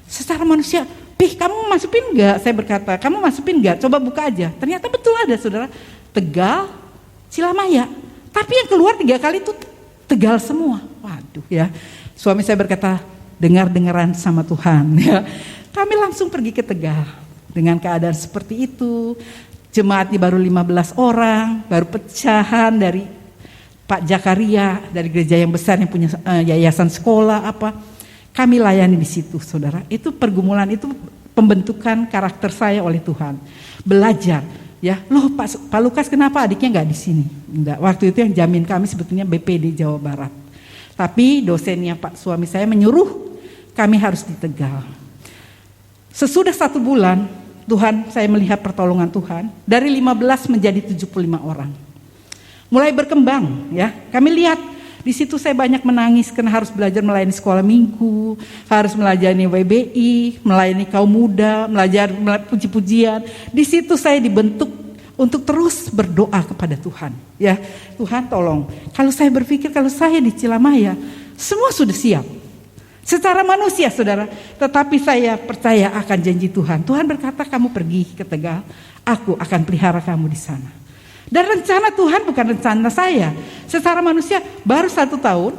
Speaker 2: secara manusia, kamu masukin enggak? Saya berkata, kamu masukin enggak? Coba buka aja. Ternyata betul ada, saudara. Tegal, Cilamaya. Tapi yang keluar 3 kali itu Tegal semua. Waduh ya. Suami saya berkata, dengar-dengaran sama Tuhan. Ya. Kami langsung pergi ke Tegal. Dengan keadaan seperti itu. Jemaatnya baru 15 orang. Baru pecahan dari Pak Jakaria. Dari gereja yang besar yang punya yayasan sekolah apa. Kami layani di situ, saudara. Itu pergumulan, itu pembentukan karakter saya oleh Tuhan. Belajar, ya. Loh, Pak Lukas kenapa adiknya nggak di sini? Enggak. Waktu itu yang jamin kami sebetulnya BPD Jawa Barat. Tapi dosennya Pak suami saya menyuruh kami harus di Tegal. Sesudah 1 bulan, Tuhan, saya melihat pertolongan Tuhan. Dari 15 menjadi 75 orang. Mulai berkembang, ya. Kami lihat. Di situ saya banyak menangis karena harus belajar melayani sekolah minggu, harus melayani WBI, melayani kaum muda, belajar puji-pujian. Di situ saya dibentuk untuk terus berdoa kepada Tuhan. Ya, Tuhan tolong. Kalau saya berpikir kalau saya di Cilamaya, semua sudah siap. Secara manusia, saudara. Tetapi saya percaya akan janji Tuhan. Tuhan berkata kamu pergi ke Tegal, aku akan pelihara kamu di sana. Dan rencana Tuhan bukan rencana saya. Secara manusia baru 1 tahun.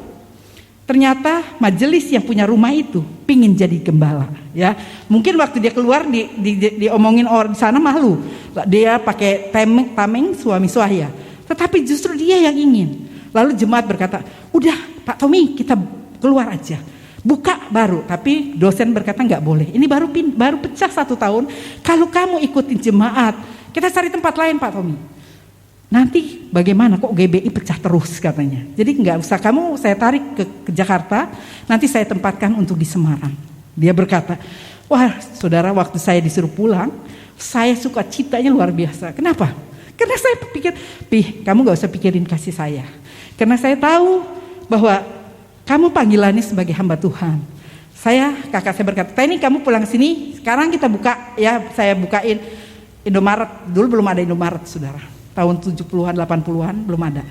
Speaker 2: Ternyata majelis yang punya rumah itu pingin jadi gembala. Ya, mungkin waktu dia keluar diomongin orang di sana malu. Dia pakai tameng suami saya. Tetapi justru dia yang ingin. Lalu jemaat berkata, udah Pak Tommy kita keluar aja. Buka baru. Tapi dosen berkata nggak boleh. Ini baru pecah 1 tahun. Kalau kamu ikutin jemaat, kita cari tempat lain Pak Tommy. Nanti bagaimana kok GBI pecah terus katanya. Jadi nggak usah kamu saya tarik ke Jakarta, nanti saya tempatkan untuk di Semarang. Dia berkata, wah saudara waktu saya disuruh pulang, saya suka citanya luar biasa. Kenapa? Karena saya pikir, kamu nggak usah pikirin kasih saya. Karena saya tahu bahwa kamu panggilannya sebagai hamba Tuhan. Kakak saya berkata, ini kamu pulang sini, sekarang kita buka ya, saya bukain Indomaret. Dulu belum ada Indomaret saudara. Tahun 70-an, 80-an belum ada.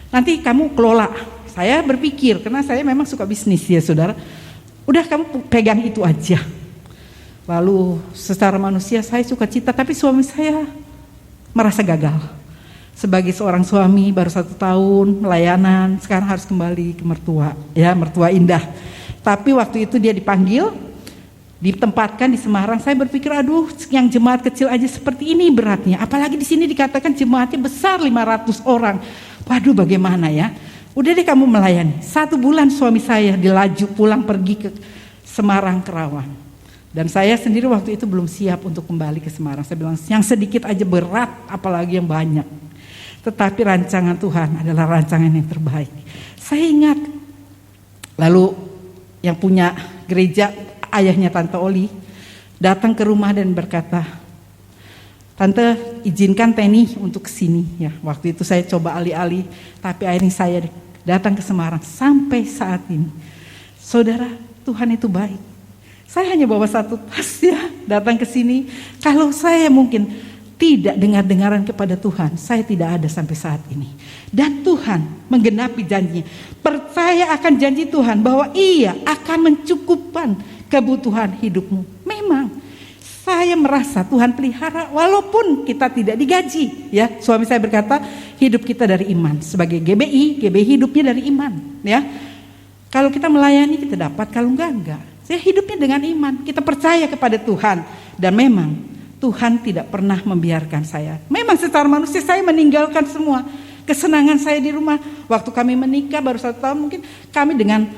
Speaker 2: Nanti kamu kelola. Saya berpikir, karena saya memang suka bisnis ya saudara. Udah kamu pegang itu aja. Lalu secara manusia saya suka cita, tapi suami saya merasa gagal. Sebagai seorang suami baru 1 tahun melayanan, sekarang harus kembali ke mertua. Ya, mertua indah. Tapi waktu itu dia dipanggil, ditempatkan di Semarang. Saya berpikir aduh yang jemaat kecil aja seperti ini beratnya, apalagi di sini dikatakan jemaatnya besar 500 orang. Waduh bagaimana ya. Udah deh kamu melayani. 1 bulan suami saya dilaju pulang pergi ke Semarang, Kerawang. Dan saya sendiri waktu itu belum siap untuk kembali ke Semarang. Saya bilang yang sedikit aja berat apalagi yang banyak. Tetapi rancangan Tuhan adalah rancangan yang terbaik. Saya ingat, lalu yang punya gereja, ayahnya Tante Oli, datang ke rumah dan berkata, "Tante, izinkan Teni untuk kesini." Ya, waktu itu saya coba alih-alih, tapi akhirnya saya datang ke Semarang sampai saat ini. Saudara, Tuhan itu baik. Saya hanya bawa satu tas ya, datang ke sini. Kalau saya mungkin tidak dengar-dengaran kepada Tuhan, saya tidak ada sampai saat ini. Dan Tuhan menggenapi janjinya. Percaya akan janji Tuhan bahwa Ia akan mencukupkan kebutuhan hidupmu. Memang saya merasa Tuhan pelihara walaupun kita tidak digaji. Ya, suami saya berkata hidup kita dari iman. Sebagai GBI hidupnya dari iman. Ya, kalau kita melayani kita dapat, kalau enggak. Saya hidupnya dengan iman. Kita percaya kepada Tuhan. Dan memang Tuhan tidak pernah membiarkan saya. Memang secara manusia saya meninggalkan semua kesenangan saya di rumah. Waktu kami menikah baru 1 tahun mungkin kami dengan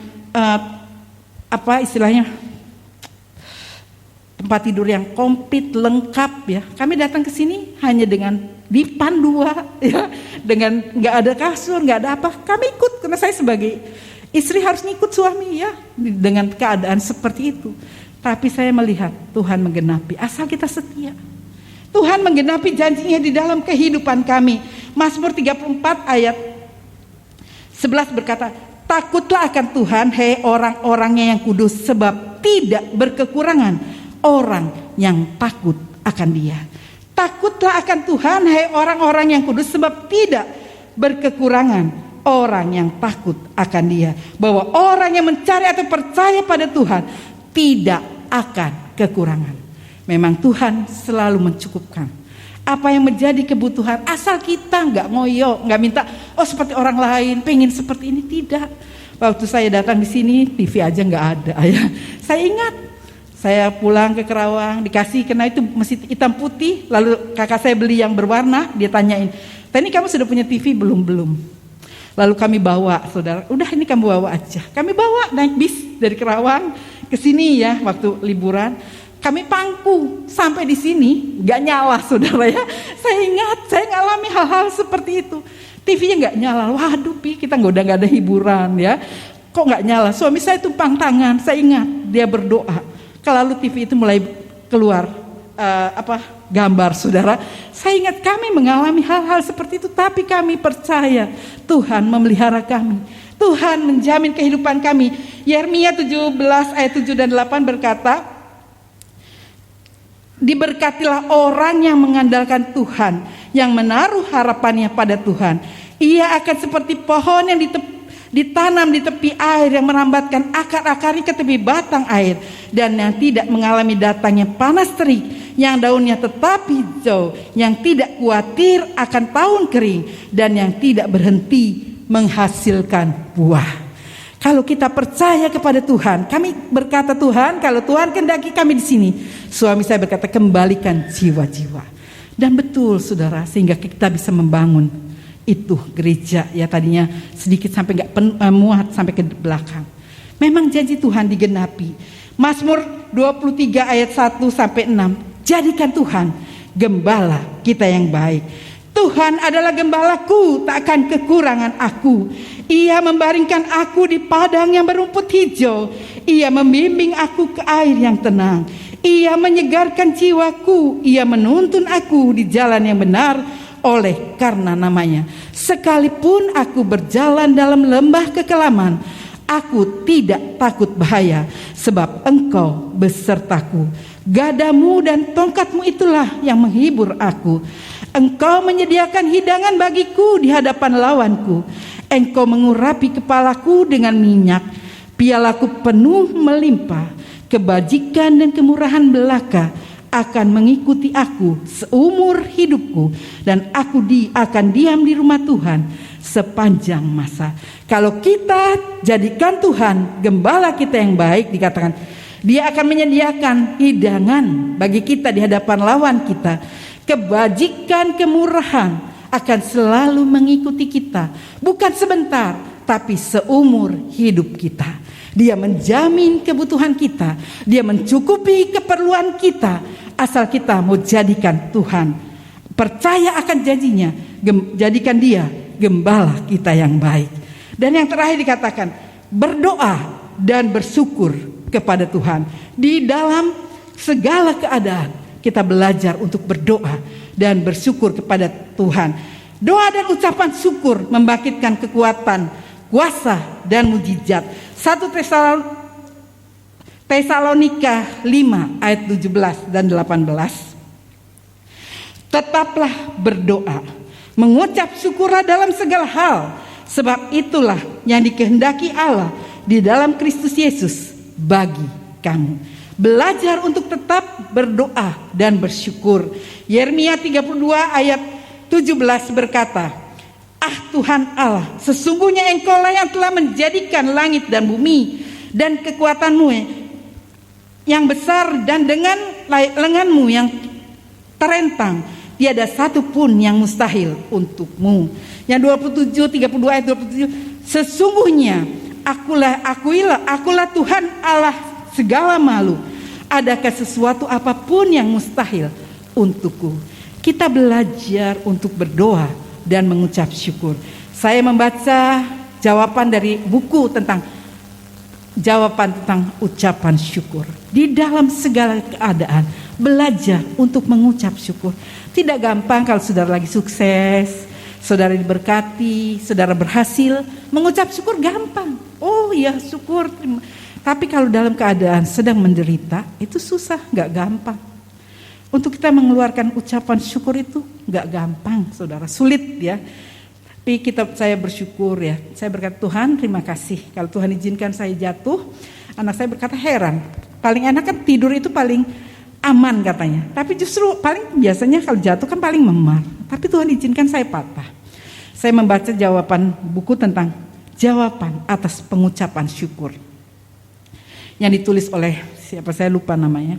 Speaker 2: tempat tidur yang komplit lengkap ya. Kami datang ke sini hanya dengan dipan 2 ya, dengan nggak ada kasur, nggak ada apa. Kami ikut karena saya sebagai istri harus ngikut suami ya, dengan keadaan seperti itu. Tapi saya melihat Tuhan menggenapi asal kita setia. Tuhan menggenapi janjinya di dalam kehidupan kami. Mazmur 34 ayat 11 berkata, "Takutlah akan Tuhan, hei orang-orangnya yang kudus, sebab tidak berkekurangan orang yang takut akan Dia." Takutlah akan Tuhan, hei orang-orang yang kudus, sebab tidak berkekurangan orang yang takut akan Dia. Bahwa orang yang mencari atau percaya pada Tuhan tidak akan kekurangan. Memang Tuhan selalu mencukupkan apa yang menjadi kebutuhan, asal kita nggak ngoyo, nggak minta seperti orang lain, pengen seperti ini, tidak. Waktu saya datang di sini TV aja nggak ada ya. Saya ingat saya pulang ke Kerawang dikasih, karena itu masih hitam putih, lalu kakak saya beli yang berwarna, dia tanyain, "Tani, kamu sudah punya TV belum?" Lalu kami bawa, saudara, udah ini kamu bawa aja. Kami bawa naik bis dari Kerawang ke sini ya, waktu liburan. Kami pangku sampai di sini, nggak nyala saudara ya. Saya ingat, saya ngalami hal-hal seperti itu. TV-nya nggak nyala, waduh kita udah nggak ada hiburan ya. Kok nggak nyala? Suami saya tumpang tangan, saya ingat dia berdoa. Lalu TV itu mulai keluar gambar saudara. Saya ingat kami mengalami hal-hal seperti itu, tapi kami percaya Tuhan memelihara kami. Tuhan menjamin kehidupan kami. Yeremia 17 ayat 7 dan 8 berkata, "Diberkatilah orang yang mengandalkan Tuhan, yang menaruh harapannya pada Tuhan. Ia akan seperti pohon yang ditanam di tepi air, yang merambatkan akar-akarnya ke tepi batang air, dan yang tidak mengalami datangnya panas terik, yang daunnya tetap hijau, yang tidak khawatir akan tahun kering, dan yang tidak berhenti menghasilkan buah." Kalau kita percaya kepada Tuhan, kami berkata, "Tuhan, kalau Tuhan kehendaki kami di sini." Suami saya berkata, "Kembalikan jiwa-jiwa." Dan betul saudara, sehingga kita bisa membangun itu gereja ya, tadinya sedikit sampai nggak muat sampai ke belakang. Memang janji Tuhan digenapi. Mazmur 23 ayat 1 sampai 6. Jadikan Tuhan gembala kita yang baik. Tuhan adalah gembalaku, tak akan kekurangan aku. Ia membaringkan aku di padang yang berumput hijau. Ia membimbing aku ke air yang tenang. Ia menyegarkan jiwaku. Ia menuntun aku di jalan yang benar oleh karena namanya. Sekalipun aku berjalan dalam lembah kekelaman, aku tidak takut bahaya, sebab Engkau besertaku. Gadamu dan tongkatmu itulah yang menghibur aku. Engkau menyediakan hidangan bagiku di hadapan lawanku. Engkau mengurapi kepalaku dengan minyak. Pialaku penuh melimpah. Kebajikan dan kemurahan belaka akan mengikuti aku seumur hidupku, dan aku akan diam di rumah Tuhan sepanjang masa. Kalau kita jadikan Tuhan gembala kita yang baik, dikatakan Dia akan menyediakan hidangan bagi kita di hadapan lawan kita. Kebajikan, kemurahan akan selalu mengikuti kita, bukan sebentar, tapi seumur hidup kita. Dia menjamin kebutuhan kita, Dia mencukupi keperluan kita, asal kita mau jadikan Tuhan, percaya akan janjinya, jadikan dia gembala kita yang baik. Dan yang terakhir dikatakan, berdoa dan bersyukur kepada Tuhan. Di dalam segala keadaan kita belajar untuk berdoa dan bersyukur kepada Tuhan. Doa dan ucapan syukur membangkitkan kekuatan, kuasa dan mujizat. 1 Tesalonika 5 ayat 17 dan 18. Tetaplah berdoa, mengucap syukurlah dalam segala hal, sebab itulah yang dikehendaki Allah di dalam Kristus Yesus bagi kamu. Belajar untuk tetap berdoa dan bersyukur. Yeremia 32 ayat 17 berkata, "Ah Tuhan Allah, sesungguhnya Engkaulah yang telah menjadikan langit dan bumi, dan kekuatanmu yang besar, dan dengan lenganmu yang terentang tiada satu pun yang mustahil untukmu." Yang 32 ayat 27, "Sesungguhnya akulah Tuhan Allah segala malu. Adakah sesuatu apapun yang mustahil untukku?" Kita belajar untuk berdoa dan mengucap syukur. Saya membaca jawaban dari buku tentang ucapan syukur. Di dalam segala keadaan belajar untuk mengucap syukur. Tidak gampang kalau saudara lagi sukses, saudara diberkati, saudara berhasil, mengucap syukur gampang. Oh ya syukur. Tapi kalau dalam keadaan sedang menderita, itu susah, gak gampang. Untuk kita mengeluarkan ucapan syukur itu gak gampang, saudara, sulit ya. Tapi saya bersyukur ya. Saya berkata, Tuhan terima kasih. Kalau Tuhan izinkan saya jatuh, anak saya berkata heran. Paling enak kan tidur itu paling aman katanya. Tapi justru biasanya kalau jatuh kan paling memar. Tapi Tuhan izinkan saya patah. Saya membaca jawaban buku tentang jawaban atas pengucapan syukur. Yang ditulis oleh siapa saya lupa namanya.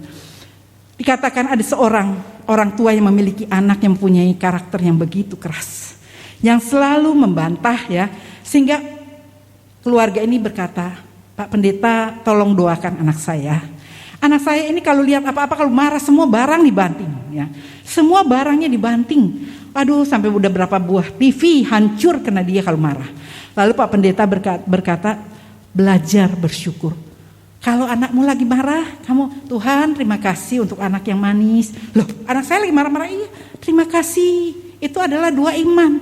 Speaker 2: Dikatakan ada seorang orang tua yang memiliki anak yang mempunyai karakter yang begitu keras, yang selalu membantah ya, sehingga keluarga ini berkata, "Pak Pendeta, tolong doakan anak saya. Anak saya ini kalau lihat apa-apa, kalau marah semua barang dibanting ya. Semua barangnya dibanting. Aduh, sampai udah berapa buah TV hancur kena dia kalau marah." Lalu Pak Pendeta berkata, "Belajar bersyukur. Kalau anakmu lagi marah, kamu, Tuhan terima kasih untuk anak yang manis." Loh, anak saya lagi marah-marah, iya. Terima kasih. Itu adalah dua iman.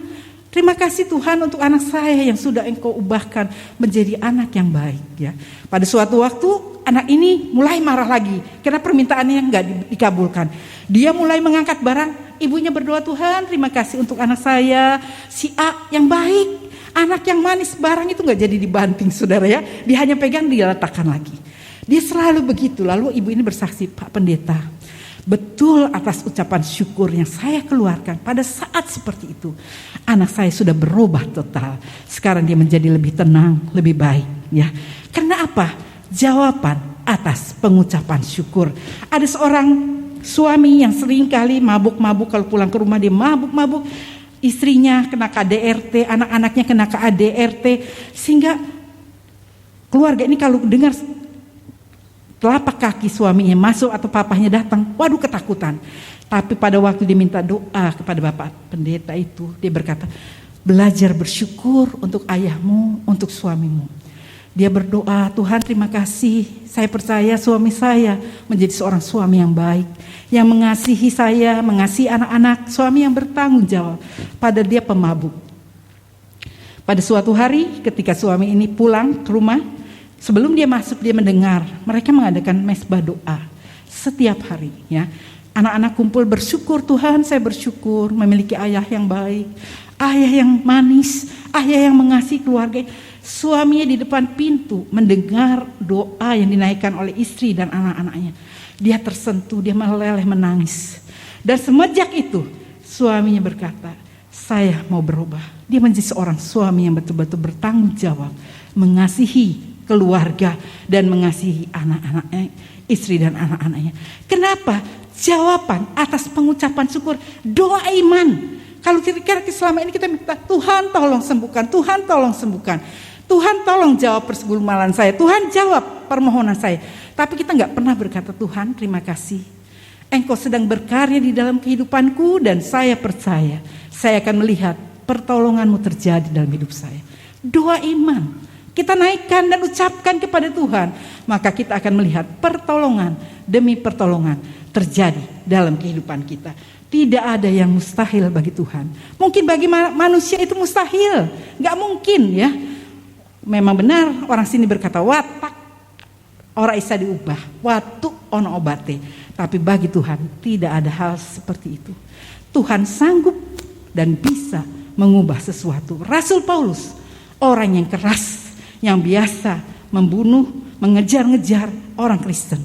Speaker 2: Terima kasih Tuhan untuk anak saya yang sudah Engkau ubahkan menjadi anak yang baik ya. Pada suatu waktu anak ini mulai marah lagi karena permintaannya enggak dikabulkan. Dia mulai mengangkat barang, ibunya berdoa, "Tuhan terima kasih untuk anak saya si A yang baik." Anak yang manis, barang itu enggak jadi dibanting saudara ya. Dia hanya pegang, dia letakkan lagi. Dia selalu begitu. Lalu ibu ini bersaksi, "Pak Pendeta, betul atas ucapan syukur yang saya keluarkan pada saat seperti itu, anak saya sudah berubah total. Sekarang dia menjadi lebih tenang, lebih baik ya." Karena apa? Jawaban atas pengucapan syukur. Ada seorang suami yang sering kali mabuk-mabuk, kalau pulang ke rumah dia mabuk-mabuk. Istrinya kena KDRT, anak-anaknya kena KDRT, sehingga keluarga ini kalau dengar telapak kaki suaminya masuk atau papahnya datang, waduh ketakutan. Tapi pada waktu diminta doa kepada Bapak Pendeta itu, dia berkata, "Belajar bersyukur untuk ayahmu, untuk suamimu." Dia berdoa, "Tuhan terima kasih, saya percaya suami saya menjadi seorang suami yang baik, yang mengasihi saya, mengasihi anak-anak, suami yang bertanggung jawab." Pada dia pemabuk. Pada suatu hari ketika suami ini pulang ke rumah, sebelum dia masuk dia mendengar mereka mengadakan mesbah doa setiap hari ya. Anak-anak kumpul bersyukur, "Tuhan saya bersyukur memiliki ayah yang baik, ayah yang manis, ayah yang mengasihi keluarga." Suaminya di depan pintu mendengar doa yang dinaikkan oleh istri dan anak-anaknya. Dia tersentuh, dia meleleh menangis. Dan semenjak itu suaminya berkata, "Saya mau berubah." Dia menjadi seorang suami yang betul-betul bertanggung jawab, mengasihi keluarga dan mengasihi anak-anaknya, istri dan anak-anaknya. Kenapa? Jawaban atas pengucapan syukur, doa iman. Kalau kira-kira selama ini kita minta, "Tuhan tolong sembuhkan, Tuhan tolong sembuhkan, Tuhan tolong jawab pergumulan saya, Tuhan jawab permohonan saya." Tapi kita gak pernah berkata, "Tuhan terima kasih, Engkau sedang berkarya di dalam kehidupanku, dan saya percaya saya akan melihat pertolongan-Mu terjadi dalam hidup saya. Doa iman kita naikkan dan ucapkan kepada Tuhan, maka kita akan melihat pertolongan demi pertolongan terjadi dalam kehidupan kita. Tidak ada yang mustahil bagi Tuhan. Mungkin bagi manusia itu mustahil, gak mungkin ya. Memang benar orang sini berkata watak ora isa diubah, watu ono obate. Tapi bagi Tuhan tidak ada hal seperti itu. Tuhan sanggup dan bisa mengubah sesuatu. Rasul Paulus, orang yang keras, yang biasa membunuh, mengejar-ngejar orang Kristen,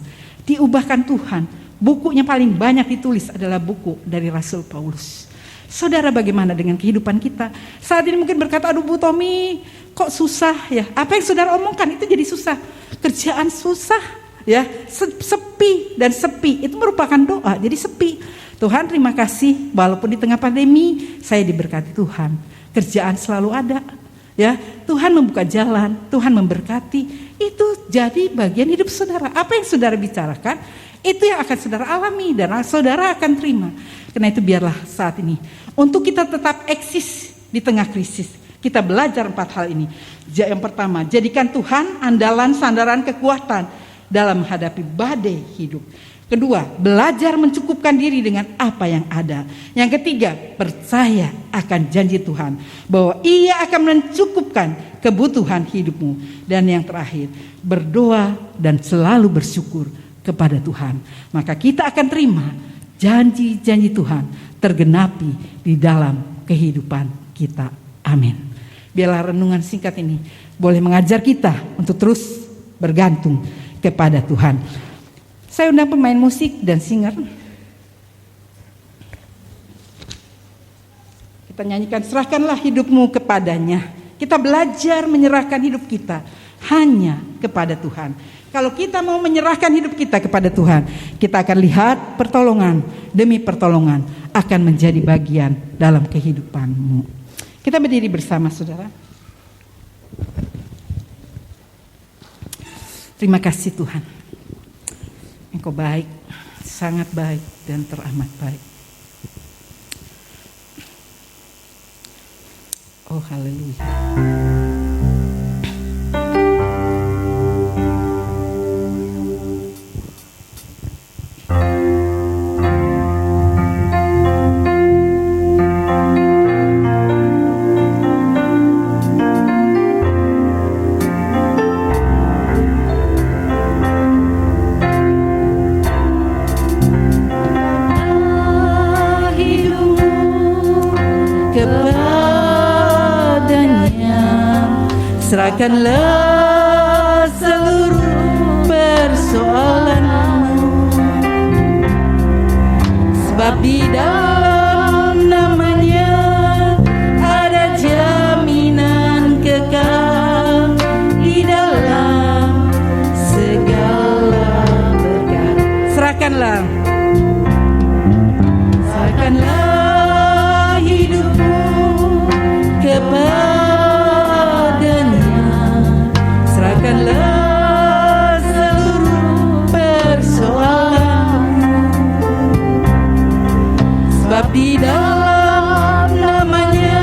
Speaker 2: diubahkan Tuhan. Bukunya paling banyak ditulis adalah buku dari Rasul Paulus. Saudara, bagaimana dengan kehidupan kita? Saat ini mungkin berkata, aduh Bu Tommy, kok susah ya? Apa yang saudara omongkan itu jadi susah. Kerjaan susah ya, sepi, dan sepi itu merupakan doa. Jadi sepi. Tuhan terima kasih, walaupun di tengah pandemi saya diberkati Tuhan. Kerjaan selalu ada ya. Tuhan membuka jalan, Tuhan memberkati. Itu jadi bagian hidup saudara. Apa yang saudara bicarakan, itu yang akan saudara alami dan saudara akan terima. Karena itu biarlah saat ini, untuk kita tetap eksis di tengah krisis, kita belajar 4 hal ini. Yang pertama, jadikan Tuhan andalan, sandaran, kekuatan dalam menghadapi badai hidup. Kedua, belajar mencukupkan diri dengan apa yang ada. Yang ketiga, percaya akan janji Tuhan bahwa Ia akan mencukupkan kebutuhan hidupmu. Dan yang terakhir, berdoa dan selalu bersyukur kepada Tuhan. Maka kita akan terima janji-janji Tuhan tergenapi di dalam kehidupan kita. Amin. Biarlah renungan singkat ini boleh mengajar kita untuk terus bergantung kepada Tuhan. Saya undang pemain musik dan singer. Kita nyanyikan serahkanlah hidupmu kepadanya. Kita belajar menyerahkan hidup kita hanya kepada Tuhan. Kalau kita mau menyerahkan hidup kita kepada Tuhan, kita akan lihat pertolongan demi pertolongan akan menjadi bagian dalam kehidupanmu. Kita berdiri bersama, saudara. Terima kasih Tuhan. Engkau baik, sangat baik dan teramat baik. Oh haleluya. Serahkanlah seluruh persoalanmu, sebab di dalam namanya ada jaminan kekal di dalam segala berkat. Serahkanlah hidupmu kepada serahkanlah seluruh persoalanmu, sebab di dalam namanya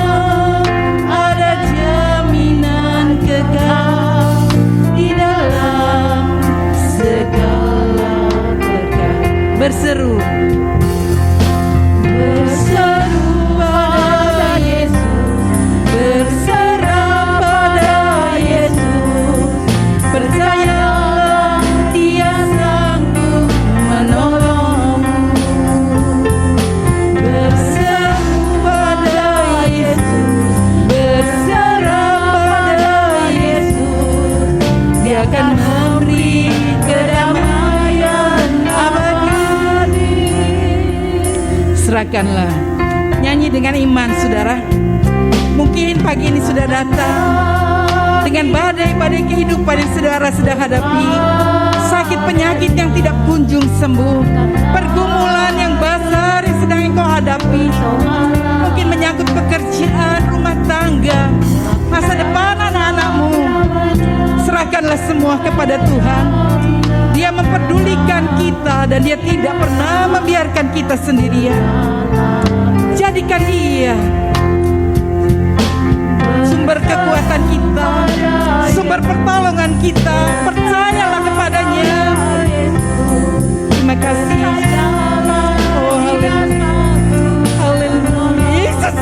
Speaker 2: ada jaminan kekal di dalam segala berkat. Berseru pada Yesus, berserah pada Yesus. Percayalah Dia sanggup menolongmu. Berseru pada Yesus, berserah pada Yesus. Dia akan memberi kedamaian abadi. Serahkanlah. Nyanyi dengan iman, saudara. Mungkin pagi ini sudah datang dengan badai-badai kehidupan yang saudara sedang hadapi, sakit penyakit yang tidak kunjung sembuh, pergumulan yang besar yang sedang engkau hadapi, mungkin menyangkut pekerjaan, rumah tangga, masa depan anak-anakmu. Serahkanlah semua kepada Tuhan. Dia memperdulikan kita dan Dia tidak pernah membiarkan kita sendirian. Jadikan Dia sumber kekuatan kita, sumber pertolongan kita. Percayalah kepadanya. Terima kasih. Oh, haleluya. Haleluya. Yesus.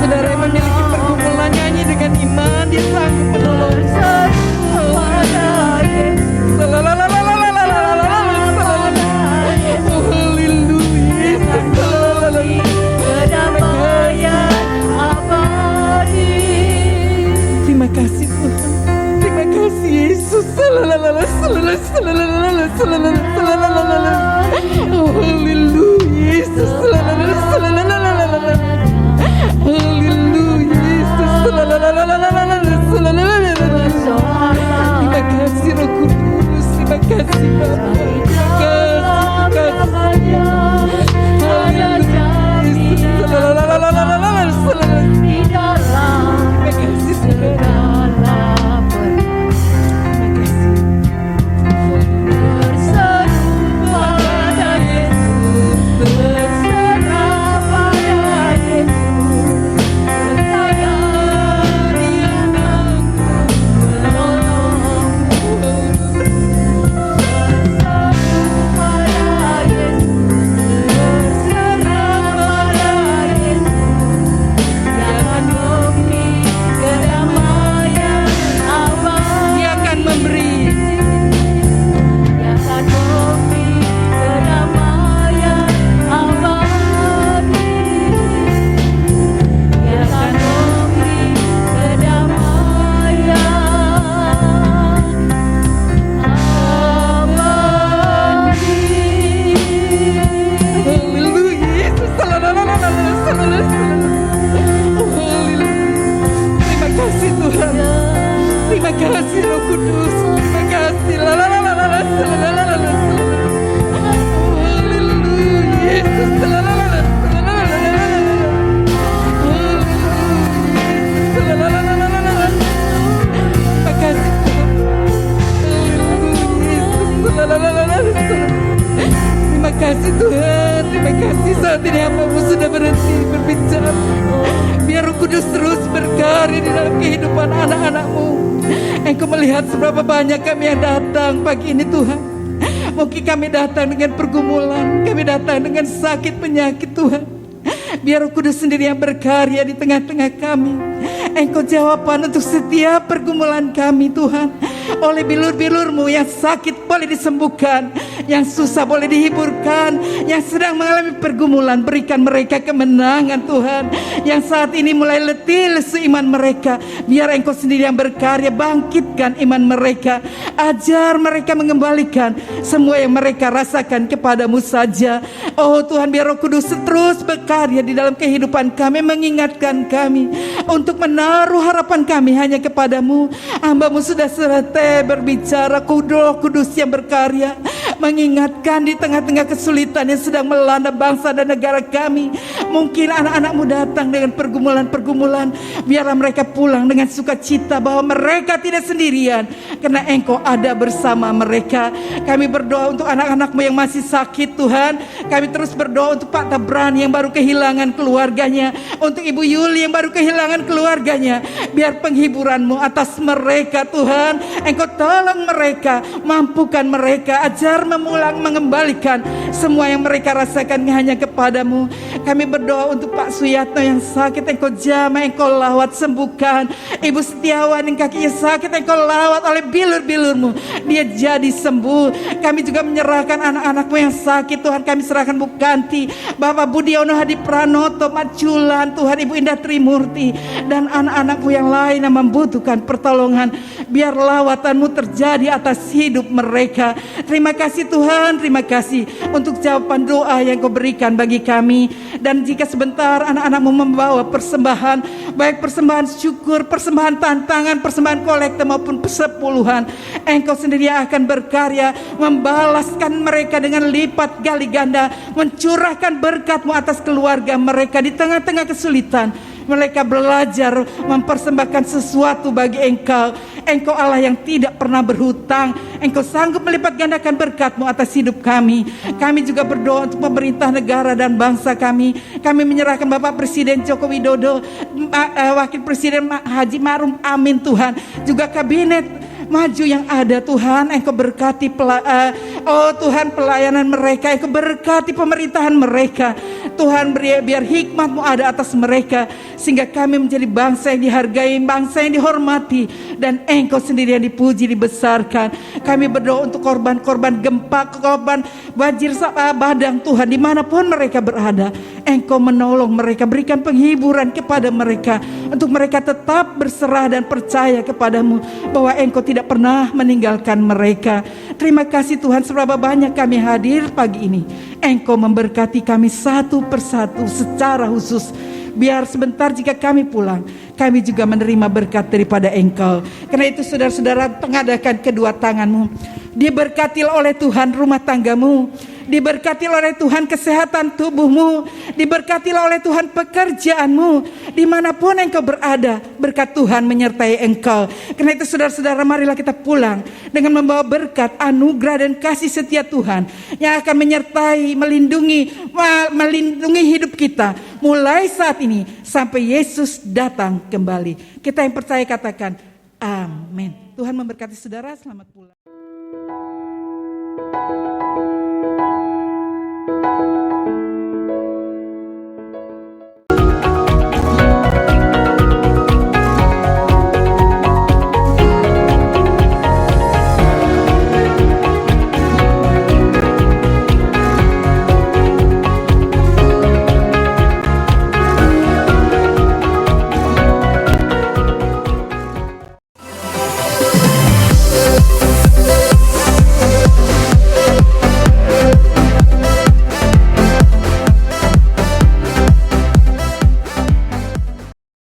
Speaker 2: Saudara yang memiliki pergumulan, nyanyi dengan iman, Dia sanggup menolong. Terima kasih Tuhan. Terima kasih Yesus. Oh, haleluya Yesus. Haleluya Yesus. Terima kasih Roh Kudus. Terima kasih Bapa. Terima kasih. Haleluya Yesus. kasih Tuhan, terima kasih saat ini hamba-Mu sudah berhenti berbicara. Biar Roh Kudus terus berkarya di dalam kehidupan anak-anak-Mu. Engkau melihat seberapa banyak kami yang datang pagi ini Tuhan. Mungkin kami datang dengan pergumulan, kami datang dengan sakit penyakit Tuhan. Biar Roh Kudus sendiri yang berkarya di tengah-tengah kami. Engkau jawaban untuk setiap pergumulan kami Tuhan. Oleh bilur-bilur-Mu yang sakit boleh disembuhkan, yang susah boleh dihiburkan, yang sedang mengalami pergumulan berikan mereka kemenangan Tuhan. Yang saat ini mulai letih lesu iman mereka, biar Engkau sendiri yang berkarya bangkitkan iman mereka. Ajar mereka mengembalikan semua yang mereka rasakan kepadamu saja. Oh Tuhan, biar Roh Kudus terus berkarya di dalam kehidupan kami, mengingatkan kami untuk menaruh harapan kami hanya kepadamu. Hamba-Mu sudah selesai berbicara, Roh Kudus yang berkarya mengingatkan di tengah-tengah kesulitan yang sedang melanda bangsa dan negara kami. Mungkin anak-anak-Mu datang dengan pergumulan-pergumulan, biarlah mereka pulang dengan sukacita bahwa mereka tidak sendirian, karena Engkau ada bersama mereka. Kami berdoa untuk anak-anak-Mu yang masih sakit Tuhan. Kami terus berdoa untuk Pak Tabran yang baru kehilangan keluarganya, untuk Ibu Yuli yang baru kehilangan keluarganya. Biar penghiburan-Mu atas mereka Tuhan. Engkau tolong mereka, mampukan mereka, ajar memulang, mengembalikan semua yang mereka rasakan hanya kepadamu. Kami berdoa untuk Pak Suyatno yang sakit, Engkau jamah, Engkau lawat, sembuhkan. Ibu Setiawan yang kakinya sakit, Engkau lawat oleh bilur-bilur-Mu, dia jadi sembuh. Kami juga menyerahkan anak-anak-Mu yang sakit, Tuhan. Kami serahkan Bu Kanti, Bapak Budiono Hadi Pranoto, Mak Culan, Tuhan, Ibu Indah Trimurti, dan anak-anak-Mu yang lain yang membutuhkan pertolongan. Biar lawatan-Mu terjadi atas hidup mereka. Terima kasih Tuhan, terima kasih untuk jawaban doa yang Kau berikan bagi kami. Dan jika sebentar anak-anak-Mu membawa persembahan, baik persembahan syukur, persembahan tantangan, persembahan kolekte maupun persepuluhan, Engkau sendiri yang akan berkarya membalaskan mereka dengan lipat gali ganda, mencurahkan berkat-Mu atas keluarga mereka di tengah-tengah kesulitan. Mereka belajar mempersembahkan sesuatu bagi Engkau. Engkau Allah yang tidak pernah berhutang. Engkau sanggup melipat gandakan berkat-Mu atas hidup kami. Kami juga berdoa untuk pemerintah negara dan bangsa kami. Kami menyerahkan Bapak Presiden Joko Widodo, Wakil Presiden Haji Ma'ruf Amin Tuhan, juga kabinet maju yang ada Tuhan. Engkau berkati Tuhan pelayanan mereka, Engkau berkati pemerintahan mereka Tuhan. Biar hikmat-Mu ada atas mereka, sehingga kami menjadi bangsa yang dihargai, bangsa yang dihormati, dan Engkau sendiri yang dipuji, dibesarkan. Kami berdoa untuk korban-korban gempa, korban banjir badang Tuhan, dimanapun mereka berada, Engkau menolong mereka, berikan penghiburan kepada mereka, untuk mereka tetap berserah dan percaya kepadamu, bahwa Engkau tidak pernah meninggalkan mereka. Terima kasih Tuhan, seberapa banyak kami hadir pagi ini, Engkau memberkati kami satu persatu secara khusus. Biar sebentar jika kami pulang, kami juga menerima berkat daripada Engkau. Karena itu saudara-saudara, pengadakan kedua tanganmu. Diberkatilah oleh Tuhan rumah tanggamu, diberkatilah oleh Tuhan kesehatan tubuhmu, diberkatilah oleh Tuhan pekerjaanmu, dimanapun engkau berada, berkat Tuhan menyertai engkau. Karena itu saudara-saudara, marilah kita pulang dengan membawa berkat, anugerah dan kasih setia Tuhan yang akan menyertai, melindungi hidup kita mulai saat ini sampai Yesus datang kembali. Kita yang percaya katakan amin. Tuhan memberkati saudara, selamat pulang.